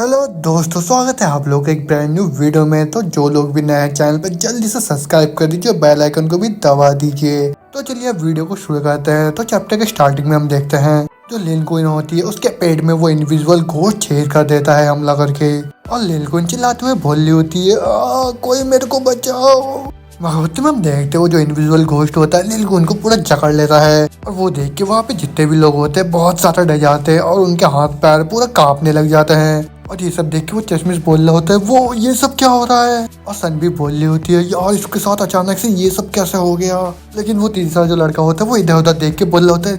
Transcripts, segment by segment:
Hello दोस्तों, स्वागत है आप लोग के एक ब्रांड न्यू वीडियो में। तो जो लोग भी नए चैनल पर जल्दी से सब्सक्राइब कर दीजिए, बेल आइकन को भी दबा दीजिए। तो चलिए अब वीडियो को शुरू करते हैं। तो चैप्टर के स्टार्टिंग में हम देखते हैं जो लिन क्वीन होती है उसके पेट में वो इनविजिबल घोस्ट छेद कर देता है हमला करके, और लिन क्वीन चिल्लाते हुए बोल रही होती है कोई मेरे को बचाओ। में हम देखते हैं वो जो इनविजिबल घोस्ट होता है लिन क्वीन को पूरा जकड़ लेता है, और वो देख के वहाँ पे जितने भी लोग होते हैं बहुत ज्यादा डर जाते हैं और उनके हाथ पैर पूरा कांपने लग जाते हैं। और ये सब देख के वो चश्मिश बोल रहा होता है वो ये सब क्या हो रहा है, और सन भी बोल रही होती है यार इसके साथ अचानक से ये सब कैसे हो गया। लेकिन वो तीसरा जो लड़का होता है वो इधर उधर देख के बोल रहा होता है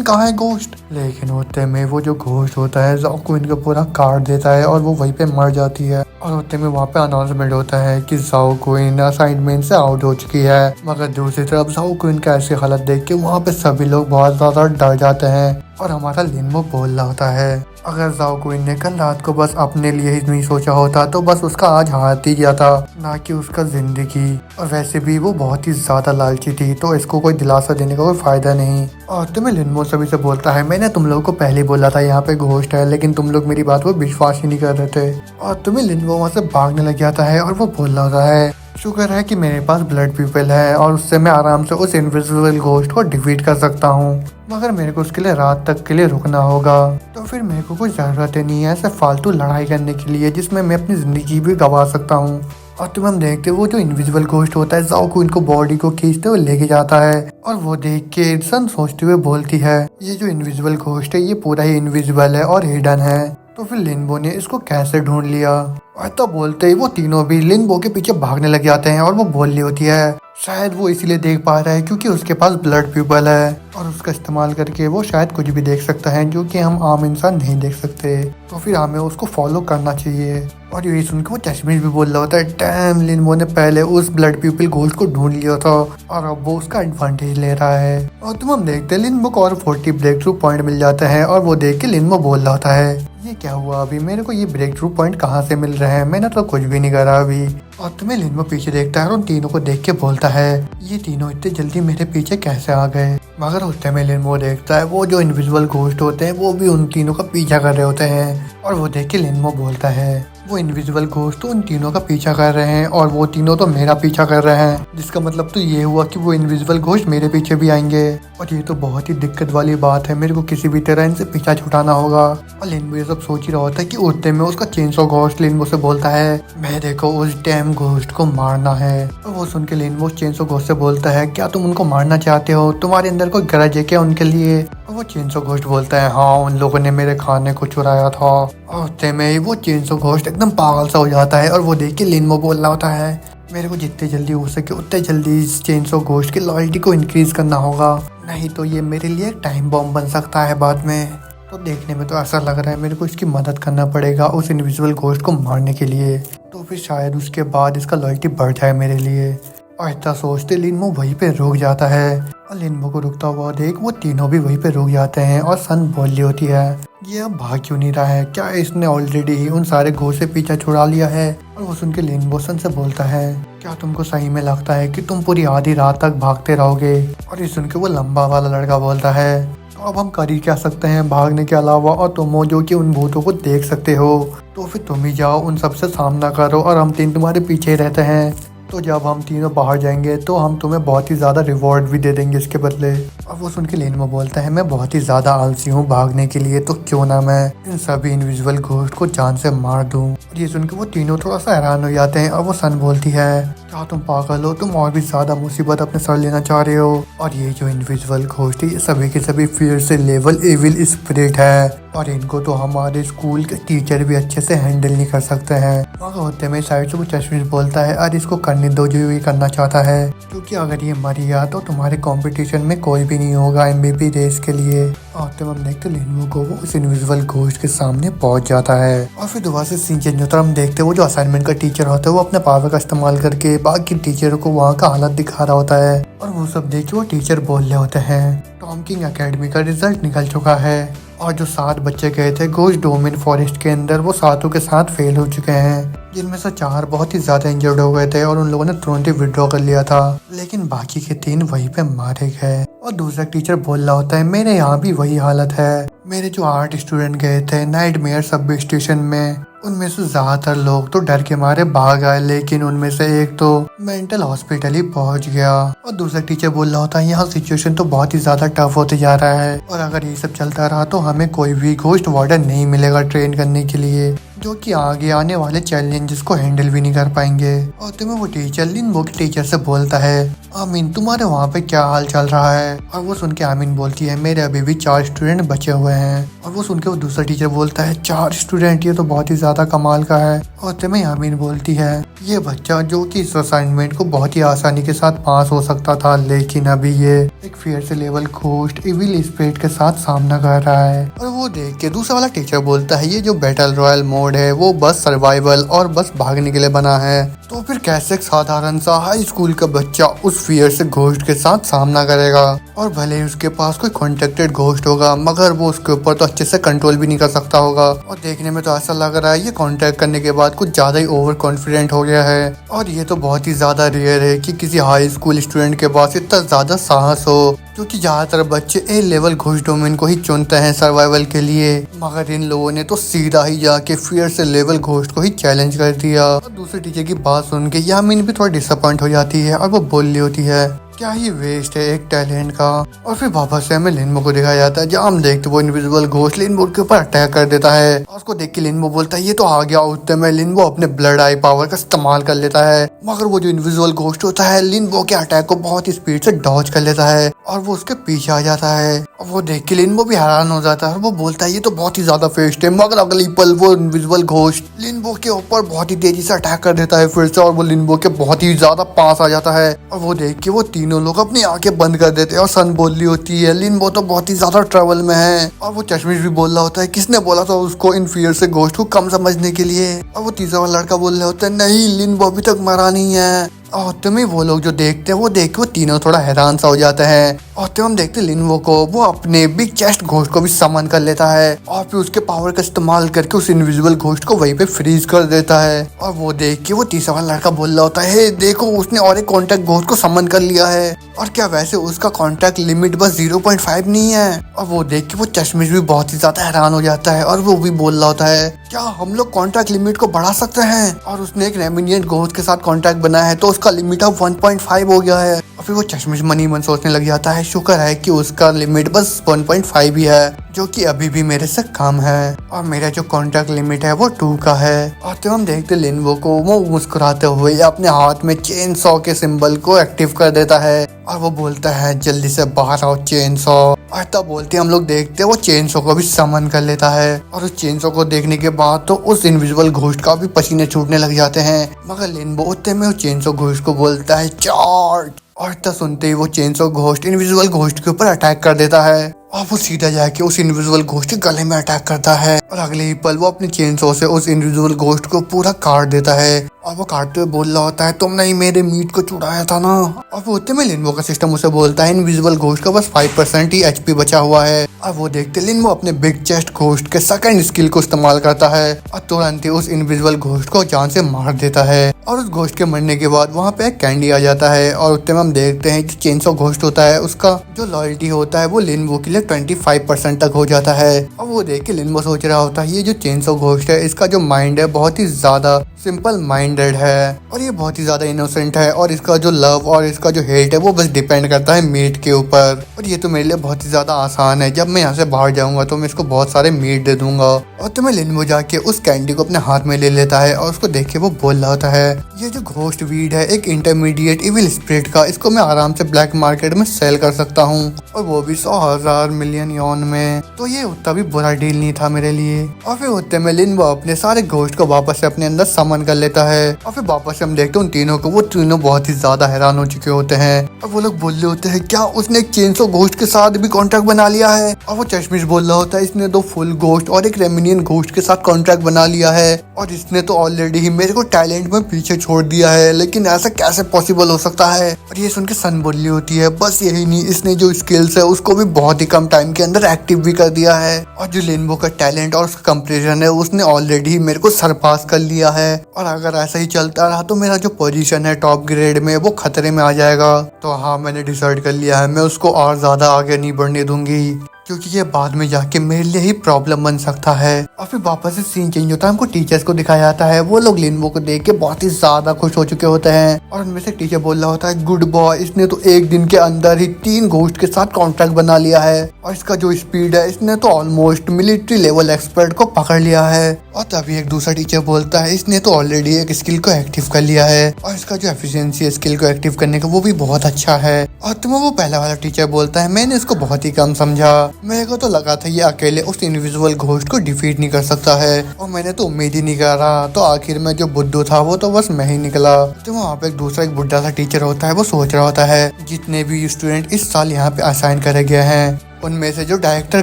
कहाँ है घोस्ट। लेकिन होते में वो जो घोस्ट होता है जाओ को इनका पूरा काट देता है और वो वहीं पे मर जाती है। और होते में वहाँ पे अनाउंसमेंट होता है कि जाओ क्वीन असाइनमेंट से आउट हो चुकी है। मगर दूसरी तरफ जाओ क्वीन का ऐसी हालत देख के वहाँ पे सभी लोग बहुत ज्यादा डर जाते हैं। और हमारा लिनबो बोल रहा होता है अगर जाओ क्वीन ने कल रात को बस अपने लिए ही नहीं सोचा होता तो बस उसका आज हाथ ही गया था, ना कि उसका जिंदगी। और वैसे भी वो बहुत ही ज्यादा लालची थी तो इसको कोई दिलासा देने का कोई फायदा नहीं। और तुम्हें लिनबो सभी से बोलता है मैंने तुम लोगों को पहले बोला था यहाँ पे घोस्ट है, लेकिन तुम लोग मेरी बात को विश्वास ही नहीं कर रहे थे। और तुम्हें लिनबो वहाँ से भागने लग जाता है और वो बोल रहा होता है शुक्र है कि मेरे पास ब्लड पीपल है और उससे मैं आराम से उस इनविजिबल घोस्ट को डिफीट कर सकता हूँ, मगर मेरे को उसके लिए रात तक के लिए रुकना होगा। तो फिर मेरे को कोई ज़रूरत ही नहीं है ऐसे फालतू लड़ाई करने के लिए जिसमें मैं अपनी ज़िंदगी भी गंवा सकता हूँ। और तुम हम देखते वो जो इनविजिबल घोस्ट होता है जाओ को इनको बॉडी को खींचते हुए लेके जाता है, और वो देख के सन सोचते हुए बोलती है ये जो इनविजिबल घोस्ट है ये पूरा ही इनविजिबल है और हिडन है। तो फिर लिनबो ने इसको कैसे ढूंढ लिया। और तो बोलते ही वो तीनों भी लिनबो के पीछे भागने लग जाते हैं और वो बोल रही होती है शायद वो इसीलिए देख पा रहा है क्योंकि उसके पास ब्लड प्यूपल है और उसका इस्तेमाल करके वो शायद कुछ भी देख सकता है जो कि हम आम इंसान नहीं देख सकते। तो फिर हमें उसको फॉलो करना चाहिए। और यही सुनकर वो चश्मिश भी बोल रहा होता है डैम लिनबो ने पहले उस ब्लड पीपल घोस्ट को ढूंढ लिया था और अब वो उसका एडवांटेज ले रहा है। और तुम हम देखते हैं लिनबो को और 40 ब्रेक थ्रू पॉइंट मिल जाते हैं, और वो देख के लिनबो बोल रहा होता है ये क्या हुआ अभी मेरे को ये ब्रेक थ्रू पॉइंट कहाँ से मिल रहे हैं, मैंने तो कुछ भी नहीं करा अभी। और तुम्हें लिनबो पीछे देखता है और उन तीनों को देख के बोलता है ये तीनों इतने जल्दी मेरे पीछे कैसे आ गए। मगर उस टाइम लिनबो देखता है वो जो इनविजिबल घोस्ट होते हैं वो भी उन तीनों का पीछा कर रहे होते हैं, और वो देख के लिनबो बोलता है वो इनविजिबल घोस्ट तो उन तीनों का पीछा कर रहे हैं और वो तीनों तो मेरा पीछा कर रहे हैं, जिसका मतलब तो ये हुआ कि वो इनविजिबल घोस्ट मेरे पीछे भी आएंगे। और ये तो बहुत ही दिक्कत वाली बात है, मेरे को किसी भी तरह इनसे पीछा छुटाना होगा। और लिनबो ये सब सोच ही रहा होता है कि उतने में उसका चेनसो घोस्ट लिनबो से बोलता है मेरे को उस डैम घोस्ट को मारना है। और वो सुन के लिनबो चेनसो घोस्ट से बोलता है क्या तुम उनको मारना चाहते हो, तुम्हारे अंदर कोई गरज है क्या उनके लिए। और वो चेनसो घोस्ट बोलता है हाँ उन लोगों ने मेरे खाने को चुराया था। और उतने में ही वो चेनसो घोस्ट एकदम पागल सा हो जाता है और वो देख के लिनबो बोल रहा होता है मेरे को जितने जल्दी हो सके उतने जल्दी इस चेनसो घोस्ट की लॉयल्टी को इंक्रीज करना होगा, नहीं तो ये मेरे लिए टाइम बॉम्ब बन सकता है बाद में। तो देखने में तो ऐसा लग रहा है मेरे को इसकी मदद करना पड़ेगा उस इनविजिबल घोस्ट को मारने के लिए, तो फिर शायद उसके बाद इसका लॉयल्टी बढ़ जाए मेरे लिए। और इतना सोचते लिनबो वहीं पे रुक जाता है, और लिनबो को रुकता हुआ देख वो तीनों भी वहीं पे रुक जाते हैं। और सन बोल रही होती है ये अब भाग क्यों नहीं रहा है, क्या इसने ऑलरेडी ही उन सारे घोस्ट से पीछा छुड़ा लिया है। और वो सुन के लिनबो सन से बोलता है क्या तुमको सही में लगता है कि तुम पूरी आधी रात तक भागते रहोगे। और ये सुन के वो लंबा वाला लड़का बोलता है तो अब हम कर ही क्या सकते हैं भागने के अलावा, और तुम हो जो कि उन भूतों को देख सकते हो, तो फिर तुम ही जाओ उन सबसे सामना करो और हम तीन तुम्हारे पीछे रहते हैं। तो जब हम तीनों बाहर जाएंगे तो हम तुम्हें बहुत ही ज़्यादा रिवॉर्ड भी दे देंगे इसके बदले। और वो सुन के लिनबो बोलता है मैं बहुत ही ज़्यादा आलसी हूँ भागने के लिए, तो क्यों ना मैं इन सभी इनविजिबल घोस्ट को जान से मार दूँ। और ये सुन के वो तीनों थोड़ा सा हैरान हो जाते हैं, और वो सन बोलती है क्या तुम पागल हो, तुम और भी ज़्यादा मुसीबत अपने सर लेना चाह रहे हो। और ये जो इनविजिबल घोस्ट है ये सभी के सभी फिर से लेवल एविल स्पिरिट है, और इनको तो हमारे स्कूल के टीचर भी अच्छे से हैंडल नहीं कर सकते हैं। मगर होते में साइड से वो चश्मिश बोलता है अरे इसको करने दो जो ये करना चाहता है, क्योंकि अगर ये मर गया तो तुम्हारे कंपटीशन में कोई भी नहीं होगा MVP रेस के लिए। और तब हम देखते लिनबो को वो उस इनविजिबल घोस्ट के सामने पहुंच जाता है। और फिर दोबारा से सीन चेंज होता है, हम देखते वो जो असाइनमेंट का टीचर होता है वो अपने पावर का इस्तेमाल करके बाकी टीचरों को वहाँ का हालत दिखा रहा होता है। और वो सब देख के वो टीचर बोल रहे होते हैं टॉम किंग एकेडमी का रिजल्ट निकल चुका है, और जो 7 बच्चे गए थे घोस्ट डोमेन फॉरेस्ट के अंदर वो 7 के साथ फेल हो चुके हैं, जिनमें से 4 बहुत ही ज्यादा इंजर्ड हो गए थे और उन लोगों ने तुरंत ही विड्रॉ कर लिया था, लेकिन बाकी के 3 वहीं पे मारे गए। और दूसरा टीचर बोल रहा होता है मेरे यहाँ भी वही हालत है, मेरे जो 8 स्टूडेंट गए थे नाइटमेयर सब स्टेशन में, उनमें से ज्यादातर लोग तो डर के मारे भाग आए, लेकिन उनमें से एक तो मेंटल हॉस्पिटल ही पहुंच गया। और दूसरा टीचर बोल रहा होता है यहाँ सिचुएशन तो बहुत ही ज्यादा टफ होते जा रहा है और अगर ये सब चलता रहा तो हमें कोई भी घोस्ट वार्डन नहीं मिलेगा ट्रेन करने के लिए, जो कि आगे आने वाले चैलेंजेस को हैंडल भी नहीं कर पाएंगे। और तुम्हें वो टीचर लिन की टीचर से बोलता है, आमीन तुम्हारे वहाँ पे क्या हाल चल रहा है? और वो सुन के आमीन बोलती है, मेरे अभी भी 4 स्टूडेंट बचे हुए हैं। और वो सुन के वो दूसरा टीचर बोलता है, 4 स्टूडेंट, ये तो बहुत ही ज्यादा कमाल का है। और तुम्हें आमीन बोलती है, ये बच्चा जो कि इस असाइनमेंट को बहुत ही आसानी के साथ पास हो सकता था, लेकिन अभी ये एक फेयर से लेवल घोस्ट इविल स्पिरिट के साथ सामना कर रहा है। और वो देख के दूसरा वाला टीचर बोलता है, ये जो बैटल रॉयल मोड है वो बस सर्वाइवल और बस भागने के लिए बना है, तो फिर कैसे एक साधारण सा हाई स्कूल का बच्चा उस फियर से घोस्ट के साथ सामना करेगा? और भले ही उसके पास कोई कॉन्टेक्टेड घोस्ट होगा, मगर वो उसके ऊपर तो अच्छे से कंट्रोल भी नहीं कर सकता होगा। और देखने में तो ऐसा लग रहा है ये कॉन्टेक्ट करने के बाद कुछ ज्यादा ही ओवर कॉन्फिडेंट हो गया है। और ये तो बहुत ही ज्यादा रेयर है कि किसी हाई स्कूल स्टूडेंट के पास इतना ज्यादा साहस हो, क्योंकि ज्यादातर बच्चे ए लेवल घोस्ट डोमेन को ही चुनते हैं सर्वाइवल के लिए, मगर इन लोगों ने तो सीधा ही जाके फियर से लेवल घोस्ट को ही चैलेंज कर दिया। और दूसरे टीचर की बात सुन के यामिन भी थोड़ा डिसअपॉइंट हो जाती है और वो बोल रही होती है, क्या ही वेस्ट है एक टैलेंट का। और फिर वापस से हमें लिनबो को दिखाया जाता है, जहाँ हम देखते वो इनविजिबल घोस्ट लिनबो के ऊपर अटैक कर देता है। और उसको देख के लिनबो बोलता है, ये तो आ गया। उतने में लिनबो अपने ब्लड आई पावर का इस्तेमाल कर लेता है, मगर वो जो इनविजिबल घोस्ट होता है लिनबो के अटैक को बहुत ही स्पीड से डॉज कर लेता है और वो उसके पीछे आ जाता है। और वो देख के लिनबो भी हैरान हो जाता है और वो बोलता है, ये तो बहुत ही ज्यादा फेस्ट है। मगर अगली पल वो इनविजिबल घोस्ट लिनबो के ऊपर बहुत ही तेजी से अटैक कर देता है फिर से, और वो लिनबो के बहुत ही ज्यादा पास आ जाता है। और वो देख के वो तीनों लोग अपनी आंखें बंद कर देते हैं और सन बोल रही होती है, लिनबो तो बहुत ही ज्यादा ट्रबल में है। और वो चश्मिश भी बोल रहा होता है, किसने बोला था उसको इन फियर से घोस्ट को कम समझने के लिए? और वो तीसरा वाला लड़का बोल रहे होता है, नहीं लिनबो अभी तक मरा नहीं है। और तुम्हें वो लोग जो देखते हैं वो देख के वो तीनों थोड़ा हैरान सा हो जाते हैं। और तो हम देखते लिनवो को वो अपने बिग चेस्ट घोस्ट को भी समन कर लेता है और फिर उसके पावर का इस्तेमाल करके उस इनविजिबल घोस्ट को वहीं पे फ्रीज कर देता है। और वो देख के वो तीसरा वाला लड़का बोल रहा होता है, हे देखो उसने और एक कॉन्टैक्ट घोस्ट को समन कर लिया है। और क्या वैसे उसका कॉन्टैक्ट लिमिट बस 0.5 नहीं है? और वो देख के वो चश्मिश भी बहुत ही ज्यादा हैरान हो जाता है और वो भी बोल रहा होता है, क्या हम लोग कॉन्टैक्ट लिमिट को बढ़ा सकते हैं? और उसने एक रेमिनियंट घोस्ट के साथ कॉन्टैक्ट बनाया है तो उसका लिमिट अब 1.5 हो गया है। और फिर वो चश्मिश मनी मन सोचने लग जाता है, शुक्र है कि उसका लिमिट बस 1.5 ही है, जो कि अभी भी मेरे से कम है और मेरा जो कॉन्टैक्ट लिमिट है वो 2 का है। और तो हम देखते लिनवो को वो मुस्कुराते हुए अपने हाथ में चेन सॉ के सिंबल को एक्टिव कर देता है और वो बोलता है, जल्दी से बाहर आओ चेन सॉ। और तब बोलते हम लोग देखते वो चेन सॉ को भी समन कर लेता है और उस चेन सॉ को देखने के बाद तो उस इनविजिबल घोस्ट का भी पसीने छूटने लग जाते हैं। मगर लिनवो उतने में वो चेन सॉ घोस्ट को बोलता है, चार्ज। और तब सुनते ही वो chain saw ghost invisible ghost के ऊपर अटैक कर देता है और वो सीधा जाके उस इनविजिबल घोस्ट के गले में अटैक करता है और अगले ही पल वो अपनी चेन सॉ से उस इनविजिबल घोस्ट को पूरा काट देता है। और वो काटते हुए बोल रहा होता है, तुमने ही मेरे मीट को चुराया था ना। और वो उतने में लिनवो का सिस्टम उसे बोलता है, इनविजिबल घोस्ट का बस 5% ही एचपी बचा हुआ है। और वो देखते लिनवो अपने बिग चेस्ट घोस्ट के सेकंड स्किल को इस्तेमाल करता है और तुरंत ही उस इनविजिबल घोस्ट को जान से मार देता है। और उस घोस्ट के मरने के बाद वहाँ पे एक कैंडी आ जाता है और उतने में हम देखते हैं जो चेन सॉ घोस्ट होता है उसका जो लॉयल्टी होता है वो लिनवो के लिए 25% तक हो जाता है। और वो देख के लिनवो सोच रहा होता है, ये जो चेन सॉ घोस्ट है इसका जो माइंड है बहुत ही ज्यादा सिंपल माइंडेड है और ये बहुत ही ज्यादा इनोसेंट है और इसका जो लव और इसका जो हेट है वो बस डिपेंड करता है मीट के ऊपर। और ये तो मेरे लिए बहुत ही ज्यादा आसान है, जब मैं यहाँ से बाहर जाऊंगा तो मैं इसको बहुत सारे मीट दे दूंगा। और तो मैं लिनवो जाके उस कैंडी को अपने हाथ में ले लेता है और उसको देख के वो बोल रहा होता है, ये जो घोस्ट वीड है एक इंटरमीडिएट इविल स्पिरिट का, इसको मैं आराम से ब्लैक मार्केट में सेल कर सकता हूँ और वो भी 100,000 मिलियन यॉन में, तो ये उतना भी बुरा डील नहीं था मेरे लिए। और फिर उतने में लिनवो अपने सारे घोस्ट को वापस से अपने अंदर समन कर लेता है और फिर वापस से हम देखते हैं उन तीनों को, वो तीनों बहुत ही ज्यादा हैरान हो चुके होते हैं और वो लोग बोल रहे होते हैं, क्या उसने एक चेन सॉ घोस्ट के साथ भी कॉन्ट्रैक्ट बना लिया है? और वो चश्मिश बोल रहा होता है, इसने 2 फुल घोस्ट और एक रेमिनियन घोस्ट के साथ कॉन्ट्रैक्ट बना लिया है और इसने तो ऑलरेडी ही मेरे को टैलेंट में पीछे छोड़ दिया है, लेकिन ऐसा कैसे पॉसिबल हो सकता है? और ये सुन के सन बोल रही होती है, बस यही नहीं, इसने जो स्किल्स है उसको भी बहुत ही कम टाइम के अंदर एक्टिव भी कर दिया है और जो लिनवो का टैलेंट और उसका कंपैरिजन है उसने ऑलरेडी मेरे को सरपास कर लिया है। और अगर ऐसा ही चलता रहा तो मेरा जो पोजीशन है टॉप ग्रेड में वो खतरे में आ जाएगा। तो हाँ, मैंने डिसाइड कर लिया है, मैं उसको और ज्यादा आगे नहीं बढ़ने दूंगी। क्योंकि ये बाद में जाके मेरे लिए ही प्रॉब्लम बन सकता है। और फिर वापस से सीन चेंज होता है, हमको टीचर्स को दिखाया जाता है। वो लोग लिनबो को देख के बहुत ही ज्यादा खुश हो चुके होते हैं और उनमें से टीचर बोल रहा होता है, गुड बॉय, इसने तो एक दिन के अंदर ही 3 घोस्ट के साथ कॉन्ट्रैक्ट बना लिया है और इसका जो स्पीड है, इसने तो ऑलमोस्ट मिलिट्री लेवल एक्सपर्ट को पकड़ लिया है। और तभी एक दूसरा टीचर बोलता है, इसने तो ऑलरेडी एक स्किल को एक्टिव कर लिया है और इसका जो एफिशिएंसी स्किल को एक्टिव करने का वो भी बहुत अच्छा है। और तुम्हें वो पहला वाला टीचर बोलता है, मैंने इसको बहुत ही कम समझा, मेरे को तो लगा था ये अकेले उस इनविजिबल घोस्ट को डिफीट नहीं कर सकता है और मैंने तो उम्मीद ही नहीं करा। तो आखिर में जो बुद्धू था वो तो बस मैं ही निकला। तो वहाँ पे एक बुढ़ा सा टीचर होता है, वो सोच रहा होता है जितने भी स्टूडेंट इस साल यहाँ पे असाइन करे गए हैं उनमें से जो डायरेक्टर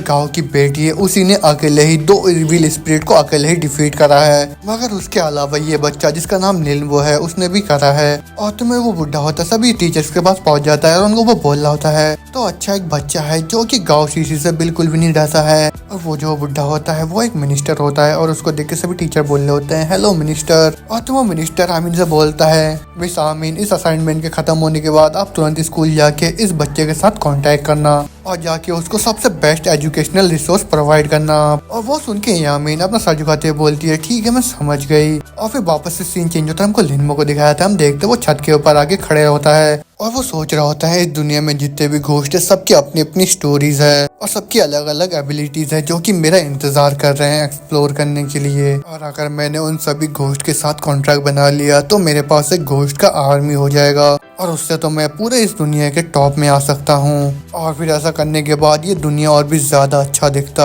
गांव की बेटी है उसी ने अकेले ही 2 इविल स्पिरिट को अकेले ही डिफीट करा है, मगर उसके अलावा ये बच्चा जिसका नाम लिनबो है उसने भी करा है। और तुम्हें वो बुढ़ा होता सभी टीचर्स के पास पहुंच जाता है और उनको वो बोल रहा होता है, तो अच्छा एक बच्चा है जो कि गाँव सीसी से बिल्कुल भी नहीं डरता है। और वो जो बुढ़ा होता है वो एक मिनिस्टर होता है और उसको देख के सभी टीचर बोल रहे होते हैं, हेलो मिनिस्टर। और तुम वो मिनिस्टर आमीन से बोलता है, मिस आमीन, इस असाइनमेंट के खत्म होने के बाद आप तुरंत स्कूल जाके इस बच्चे के साथ कांटेक्ट करना और जाके उसको सबसे बेस्ट एजुकेशनल रिसोर्स प्रोवाइड करना। और वो सुन के यामीन अपना सर झुकाते हुए बोलती है, ठीक है मैं समझ गई। और फिर वापस से सीन चेंज होता है, हमको लिनबो को दिखाया था, हम देखते वो छत के ऊपर आके खड़े होता है और वो सोच रहा होता है इस दुनिया में जितने भी घोस्ट है सबकी अपनी अपनी स्टोरीज है और सबकी अलग अलग एबिलिटीज है जो कि मेरा इंतजार कर रहे हैं एक्सप्लोर करने के लिए। और अगर मैंने उन सभी घोस्ट के साथ कॉन्ट्रैक्ट बना लिया तो मेरे पास एक घोस्ट का आर्मी हो जाएगा और उससे तो मैं पूरे इस दुनिया के टॉप में आ सकता हूँ। और फिर ऐसा करने के बाद ये दुनिया और भी ज्यादा अच्छा दिखता।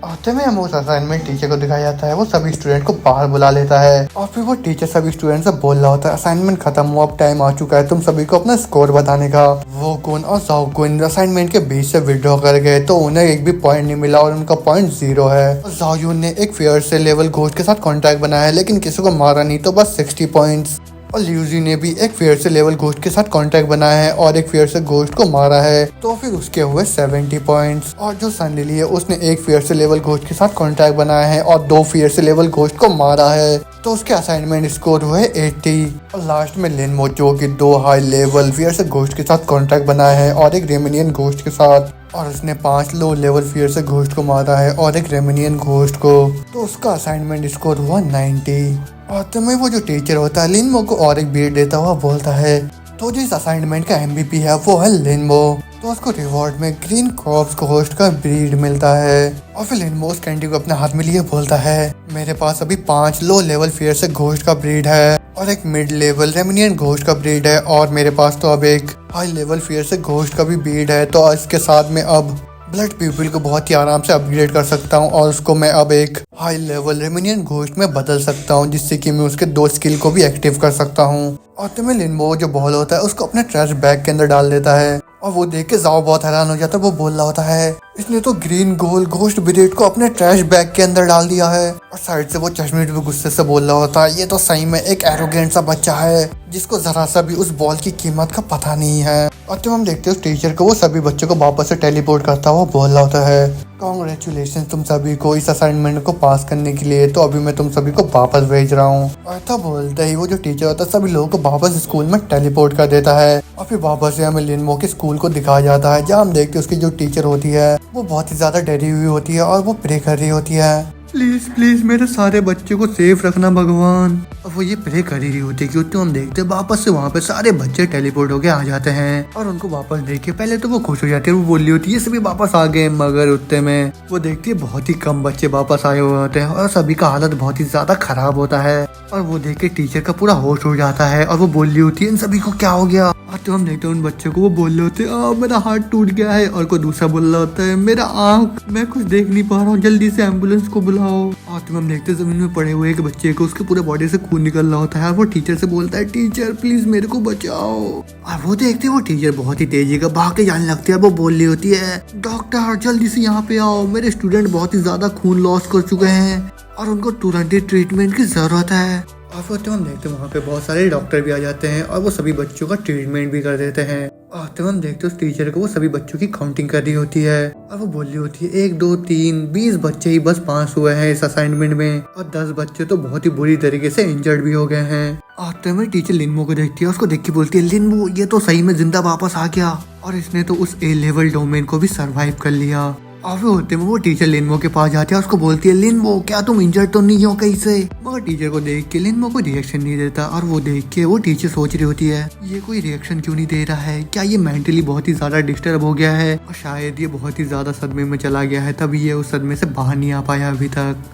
आते में हम उस असाइनमेंट टीचर को दिखाया जाता है, वो सभी स्टूडेंट को बाहर बुला लेता है और फिर वो टीचर सभी स्टूडेंट से बोल रहा होता है, असाइनमेंट खत्म हुआ, अब टाइम आ चुका है तुम सभी को अपना स्कोर बताने का। वो कौन और जाओ कौन असाइनमेंट के बीच से विड्रॉ कर गए तो उन्हें एक भी पॉइंट नहीं मिला और उनका पॉइंट 0 है। जाओ ने एक फेयर से लेवल घोस्ट के साथ कॉन्ट्रैक्ट बनाया है लेकिन किसी को मारा नहीं तो बस 60 पॉइंट्स। और ल्यूजी ने भी एक फेयर से लेवल घोस्ट के साथ कॉन्ट्रैक्ट बनाया है और एक फेयर से घोस्ट को मारा है तो फिर उसके हुए 70 पॉइंट्स। और जो सनलिली है उसने एक फेयर से लेवल घोस्ट के साथ कॉन्ट्रैक्ट बनाया है और 2 फेयर से लेवल घोस्ट को मारा है तो उसके असाइनमेंट स्कोर हुए 80। और लास्ट में लिनबो जो कि 2 हाई लेवल फेयर से घोस्ट के साथ कॉन्ट्रैक्ट बनाया है और एक रेमिनियन घोस्ट के साथ, और उसने 5 लो लेवल फेयर से घोस्ट को मारा है और एक रेमिनियन घोस्ट को, तो उसका असाइनमेंट स्कोर हुआ 90। और तुम्हें वो जो टीचर होता है लिनबो को और एक बीट देता हुआ बोलता है, तो जो इस असाइनमेंट का MVP है वो है लिनबो, तो उसको रिवॉर्ड में ग्रीन क्रॉप्स घोस्ट का ब्रीड मिलता है। और फिर लिनबो उस कैंडी को अपने हाथ में लिए बोलता है, मेरे पास अभी 5 लो लेवल फेयर से घोस्ट का ब्रीड है और एक मिड लेवल रेमिनियन घोस्ट का ब्रीड है और मेरे पास तो अब एक हाई लेवल फेयर से घोस्ट का भी ब्रीड है, तो इसके साथ में अब ब्लड पीपल को बहुत ही आराम से अपग्रेड कर सकता हूँ और उसको मैं अब एक हाई लेवल रेमिनियन घोस्ट में बदल सकता हूँ जिससे कि मैं उसके 2 स्किल को भी एक्टिव कर सकता हूँ। और तुम्हें लिनबो जो बॉल होता है उसको अपने ट्रैश बैग के अंदर डाल देता है और वो देख के जाओ बहुत हैरान हो जाता है। वो बोल रहा होता है, इसने तो ग्रीन गोल घोस्ट ब्रीड को अपने ट्रैश बैग के अंदर डाल दिया है। और साइड से वो चश्मिश भी गुस्से से बोल रहा होता है, ये तो सही में एक एरोगेंट सा बच्चा है जिसको जरा सा भी उस बॉल की कीमत का पता नहीं है। और जब हम देखते हैं उस टीचर को वो सभी बच्चों को वापस से टेलीपोर्ट करता हुआ बोल रहा होता है, कांग्रेचुलेशन तुम सभी को इस असाइनमेंट को पास करने के लिए, तो अभी मैं तुम सभी को वापस भेज रहा हूँ। ऐसा बोलते ही वो जो टीचर होता है सभी लोगों को वापस स्कूल में टेलीपोर्ट कर देता है और फिर वापस से हमें लिनबो के स्कूल को दिखाया जाता है जहाँ हम देखते हैं उसकी जो टीचर होती है वो बहुत ही ज्यादा डरी हुई होती है और वो प्रे कर रही होती है, प्लीज प्लीज मेरे सारे बच्चे को सेफ रखना भगवान। और वो ये प्रे कर ही होती है क्योंकि हम देखते हैं वापस से वहाँ पे सारे बच्चे टेलीपोर्ट होके आ जाते हैं और उनको वापस देख के पहले तो वो खुश हो जाती है, वो बोल रही होती है ये सभी वापस आ गए, मगर उतने में वो देखती है बहुत ही कम बच्चे वापस आए हुए होते हैं और सभी का हालत बहुत ही ज्यादा खराब होता है। और वो देख के टीचर का पूरा होश उड़ जाता है और वो बोल रही होती है इन सभी को क्या हो गया। और तो हम देखते हैं उन बच्चों को वो बोल रहे होते हैं मेरा हाथ टूट गया है, और कोई दूसरा बोल रहा होता है मेरा आँख, मैं कुछ देख नहीं पा रहा हूँ, जल्दी से एम्बुलेंस को बुलाओ। और तो हम देखते हैं जमीन में पड़े हुए एक बच्चे को उसके पूरे बॉडी से खून निकल रहा होता है और वो टीचर से बोलता है टीचर प्लीज मेरे को बचाओ। और वो देखते हैं वो टीचर बहुत ही तेजी का भाग के जाने लगती है, वो बोल रही होती है डॉक्टर जल्दी से यहाँ पे आओ, मेरे स्टूडेंट बहुत ही ज्यादा खून लॉस कर चुके हैं और उनको तुरंत ही ट्रीटमेंट की जरूरत है। और फिर तो हम देखते हैं वहाँ पे बहुत सारे डॉक्टर भी आ जाते हैं और वो सभी बच्चों का ट्रीटमेंट भी कर देते हैं। और तो हम देखते हैं उस टीचर को वो सभी बच्चों की काउंटिंग कर रही होती है और वो बोल रही होती है 1 2 3 20 बच्चे ही बस पास हुए हैं इस असाइनमेंट में और 10 बच्चे तो बहुत ही बुरी तरीके से इंजर्ड भी हो गए हैं। और तो हमें टीचर लिनबो को देखती है, उसको देख के बोलती है लिनबो ये तो सही में जिंदा वापस आ गया और इसने तो उस A लेवल डोमेन को भी सर्वाइव कर लिया। और फिर होते में वो टीचर लिनमो के पास जाती है, उसको बोलती है लिनमो क्या तुम इंजर्ड तो नहीं हो कहीं से। मगर टीचर को देख के लिनमो कोई रिएक्शन नहीं देता और वो देख के वो टीचर सोच रही होती है ये कोई रिएक्शन क्यों नहीं दे रहा है, क्या ये मेंटली बहुत ही ज्यादा डिस्टर्ब हो गया है और शायद ये बहुत ही ज्यादा सदमे में चला गया है, तभी ये उस सदमे से बाहर नहीं आ पाया अभी तक।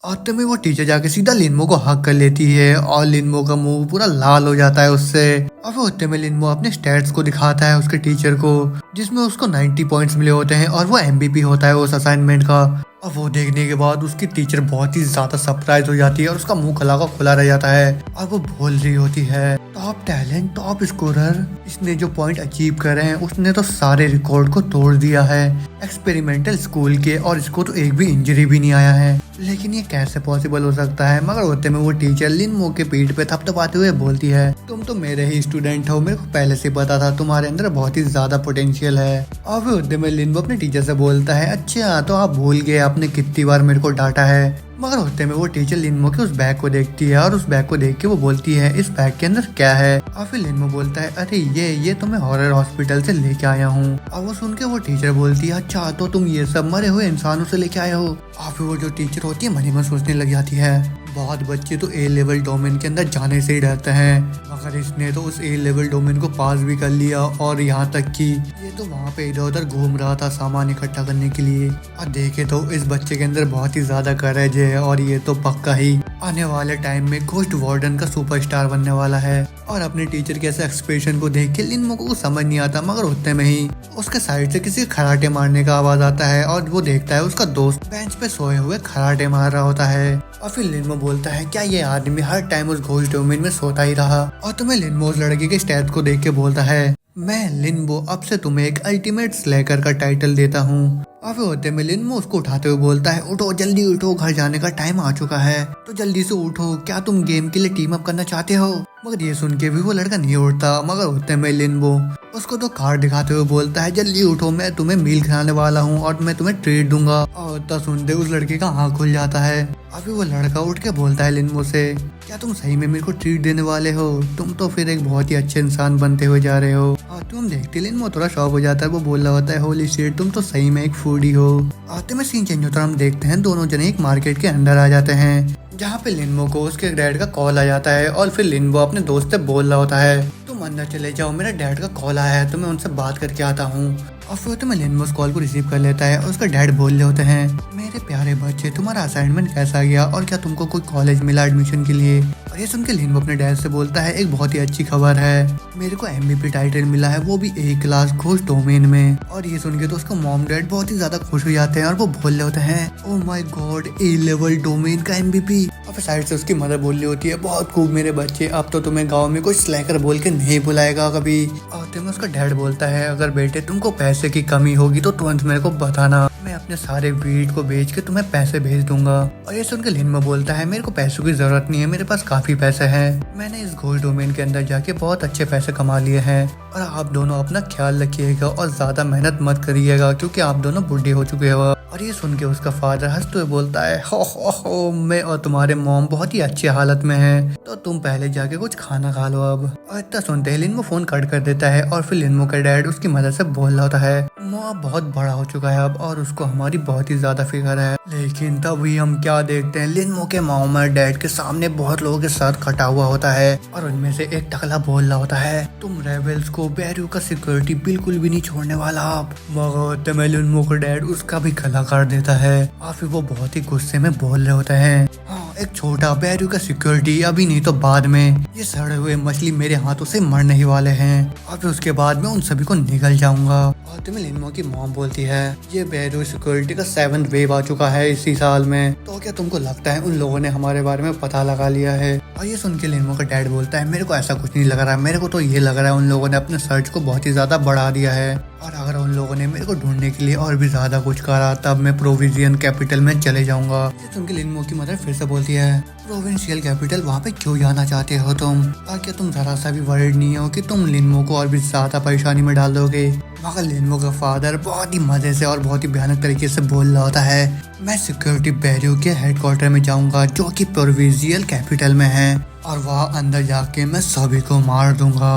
आते में वो टीचर जाके सीधा लिनमो को हक कर लेती है और लिनमो का मुंह पूरा लाल हो जाता है उससे। और फिर होते में लिनमो अपने स्टैट्स को दिखाता है उसके टीचर को, जिसमें उसको 90 पॉइंट्स मिले होते हैं और वो MVP होता है उस असाइनमेंट का। और वो देखने के बाद उसकी टीचर बहुत ही ज्यादा सरप्राइज हो जाती है और उसका मुंह खुला का खुला रह जाता है और वो बोल रही होती है टॉप टैलेंट टॉप स्कोरर, इसने जो पॉइंट अचीव करे हैं उसने तो सारे रिकॉर्ड को तोड़ दिया है एक्सपेरिमेंटल स्कूल के, और इसको तो एक भी इंजरी भी नहीं आया है, लेकिन ये कैसे पॉसिबल हो सकता है। मगर होते में वो टीचर लिनमो के पीठ पे थपथपाते हुए बोलती है तुम तो मेरे ही स्टूडेंट हो, मेरे को पहले से पता था तुम्हारे अंदर बहुत ही ज्यादा पोटेंशियल है। और फिर होते में लिनमो अपने टीचर से बोलता है अच्छा तो आप भूल गए आपने कितनी बार मेरे को डांटा है। मगर होते में वो टीचर लिनमो के उस बैग को देखती है और उस बैग को देख के वो बोलती है इस बैग के अंदर क्या है। और फिर लिनमो बोलता है अरे ये तो मैं हॉरर हॉस्पिटल से लेके आया हूँ। और वो सुन के वो टीचर बोलती है अच्छा तो तुम ये सब मरे हुए इंसानों से लेके आए हो। और फिर वो जो टीचर होती है मन ही मन सोचने लग जाती है बहुत बच्चे तो A लेवल डोमेन के अंदर जाने से ही डरते हैं, मगर इसने तो उस A लेवल डोमेन को पास भी कर लिया और यहाँ तक कि ये तो वहाँ पे इधर उधर घूम रहा था सामान इकट्ठा करने के लिए। और देखे तो इस बच्चे के अंदर बहुत ही ज्यादा करेज है और ये तो पक्का ही आने वाले टाइम में घोस्ट वार्डन का सुपरस्टार बनने वाला है। और अपने टीचर के ऐसे एक्सप्रेशन को देख के लिनमो को समझ नहीं आता, मगर उतने में ही उसके साइड से किसी खराटे मारने का आवाज आता है और वो देखता है उसका दोस्त बेंच पे सोए हुए खराटे मार रहा होता है। और फिर लिनमो बोलता है क्या ये आदमी हर टाइम उस घोस्ट डोमेन में सोता ही रहा। और तुम्हें लिनमो उस लड़के के स्टैट को देख के बोलता है मैं लिनमो अब से तुम्हें एक अल्टीमेट स्लेकर का टाइटल देता हूँ। और फिर होते में लिनमो उसको उठाते हुए बोलता है उठो जल्दी उठो, घर जाने का टाइम आ चुका है, तो जल्दी से उठो, क्या तुम गेम के लिए टीम अप करना चाहते हो। मगर ये सुन के भी वो लड़का नहीं उठता। मगर होते में लिनमो उसको तो कार्ड दिखाते हुए बोलता है जल्दी उठो, मैं तुम्हें मील खिलाने वाला हूँ और मैं तुम्हें ट्रीट दूंगा। और तब सुनते उस लड़के का आँख खुल जाता है। अभी वो लड़का उठ के बोलता है लिनमो से क्या तुम सही में मेरे को ट्रीट देने वाले हो, तुम तो फिर एक बहुत ही अच्छे इंसान बनते हुए जा रहे हो। और तुम देखते लिनमो थोड़ा शॉक हो जाता है, वो बोल रहा होता है होली शिट तुम तो सही में एक फूडी हो। आते में सीन चेंज होता है, हम देखते हैं दोनों जने एक मार्केट के अंदर आ जाते हैं जहाँ पे लिनमो को उसके डैड का कॉल आ जाता है। और फिर लिनमो अपने दोस्त से बोल रहा होता है तुम अंदर चले जाओ, मेरे डैड का कॉल आया है तो मैं उनसे बात करके आता हूँ। और फिर तो मैं लिनमो उस कॉल को रिसीव कर लेता है और उसका डैड बोल रहे होते हैं मेरे प्यारे बच्चे तुम्हारा असाइनमेंट कैसा गया और क्या तुमको कोई कॉलेज मिला एडमिशन के लिए। और ये सुन के लिनमो अपने डैड से बोलता है एक बहुत ही अच्छी खबर है, मेरे को MVP टाइटल मिला है, वो भी A क्लास घोस्ट डोमेन में। और ये सुन के तो उसका मॉम डैड बहुत ही ज्यादा खुश हो जाते हैं और वो बोल रहे होते हैं oh my God A level domain का MVP। और फिर साइड से उसकी मदर बोल रही होती है बहुत खूब मेरे बच्चे, अब तो तुम्हें गाँव में कोई स्लैकर बोल के नहीं बुलाएगा कभी। और में उसका डैड बोलता है अगर बेटे तुमको पैसे की कमी होगी तो तुरंत मेरे को बताना, मैं अपने सारे वीट को बेच के तुम्हें पैसे भेज दूंगा। और ये सुनकर लिनमो बोलता है मेरे को पैसों की जरूरत नहीं है, मेरे पास काफी पैसे हैं, मैंने इस घोस्ट डोमेन के अंदर जाके बहुत अच्छे पैसे कमा लिए हैं। और आप दोनों अपना ख्याल रखिएगा और ज्यादा मेहनत मत करिएगा क्योंकि आप दोनों बुढ़े हो चुके हो। और ये सुन के उसका फादर हंसते हुए बोलता है हो मैं और तुम्हारे मॉम बहुत ही अच्छी हालत में है, तो तुम पहले जाके कुछ खाना खा लो अब। और इतना सुनते ही लिनमो फोन कट कर देता है और फिर लिनमो का डैड उसकी मदद से बोल रहा होता है मॉम बहुत बड़ा हो चुका है अब और उसको हमारी बहुत ही ज्यादा फिक्र है। लेकिन तभी हम क्या देखते हैं लिनमो के मॉम और डैड के सामने बहुत लोगों के साथ खटा हुआ होता है और उनमें से एक टकला बोल रहा होता है तुम रेबल्स को बैरू का सिक्योरिटी बिल्कुल भी नहीं छोड़ने वाला आप। मगर लिनमो का डैड उसका भी गला काट देता है और फिर वो बहुत ही गुस्से में बोल रहे होते हैं हाँ एक छोटा बैरू का सिक्योरिटी अभी नहीं तो बाद में, ये सड़े हुए मछली मेरे हाथों से मरने ही वाले हैं और फिर उसके बाद में उन सभी को निकल जाऊंगा। और तुम्हें लिनमो की मॉम बोलती है ये बैरू सिक्योरिटी का 7th वेव आ चुका है इसी साल में, तो क्या तुमको लगता है उन लोगों ने हमारे बारे में पता लगा लिया है। और ये सुन के लिनमो का डैड बोलता है मेरे को ऐसा कुछ नहीं लग रहा है, मेरे को तो ये लग रहा है उन लोगों ने अपने सर्च को बहुत ही ज्यादा बढ़ा दिया है और अगर उन लोगों ने मेरे को ढूंढने के लिए और भी ज्यादा कुछ करा तब मैं प्रोविजियन कैपिटल में चले जाऊंगा। ये सुन के लिनमो की मदर फिर से बोलती है प्रोविंशियल कैपिटल वहाँ पे क्यों जाना चाहते हो तुम, और क्या तुम जरा सा भी वर्ried नहीं हो कि तुम लिनमो को और भी ज्यादा परेशानी में डाल दोगे। मगर लिनमो का फादर बहुत ही मजे से और बहुत ही भयानक तरीके से बोल रहा होता है मैं सिक्योरिटी बैरियो के हेडक्वार्टर में जाऊंगा जो कि प्रोविंशियल कैपिटल में है और वहाँ अंदर जाके मैं सभी को मार दूंगा।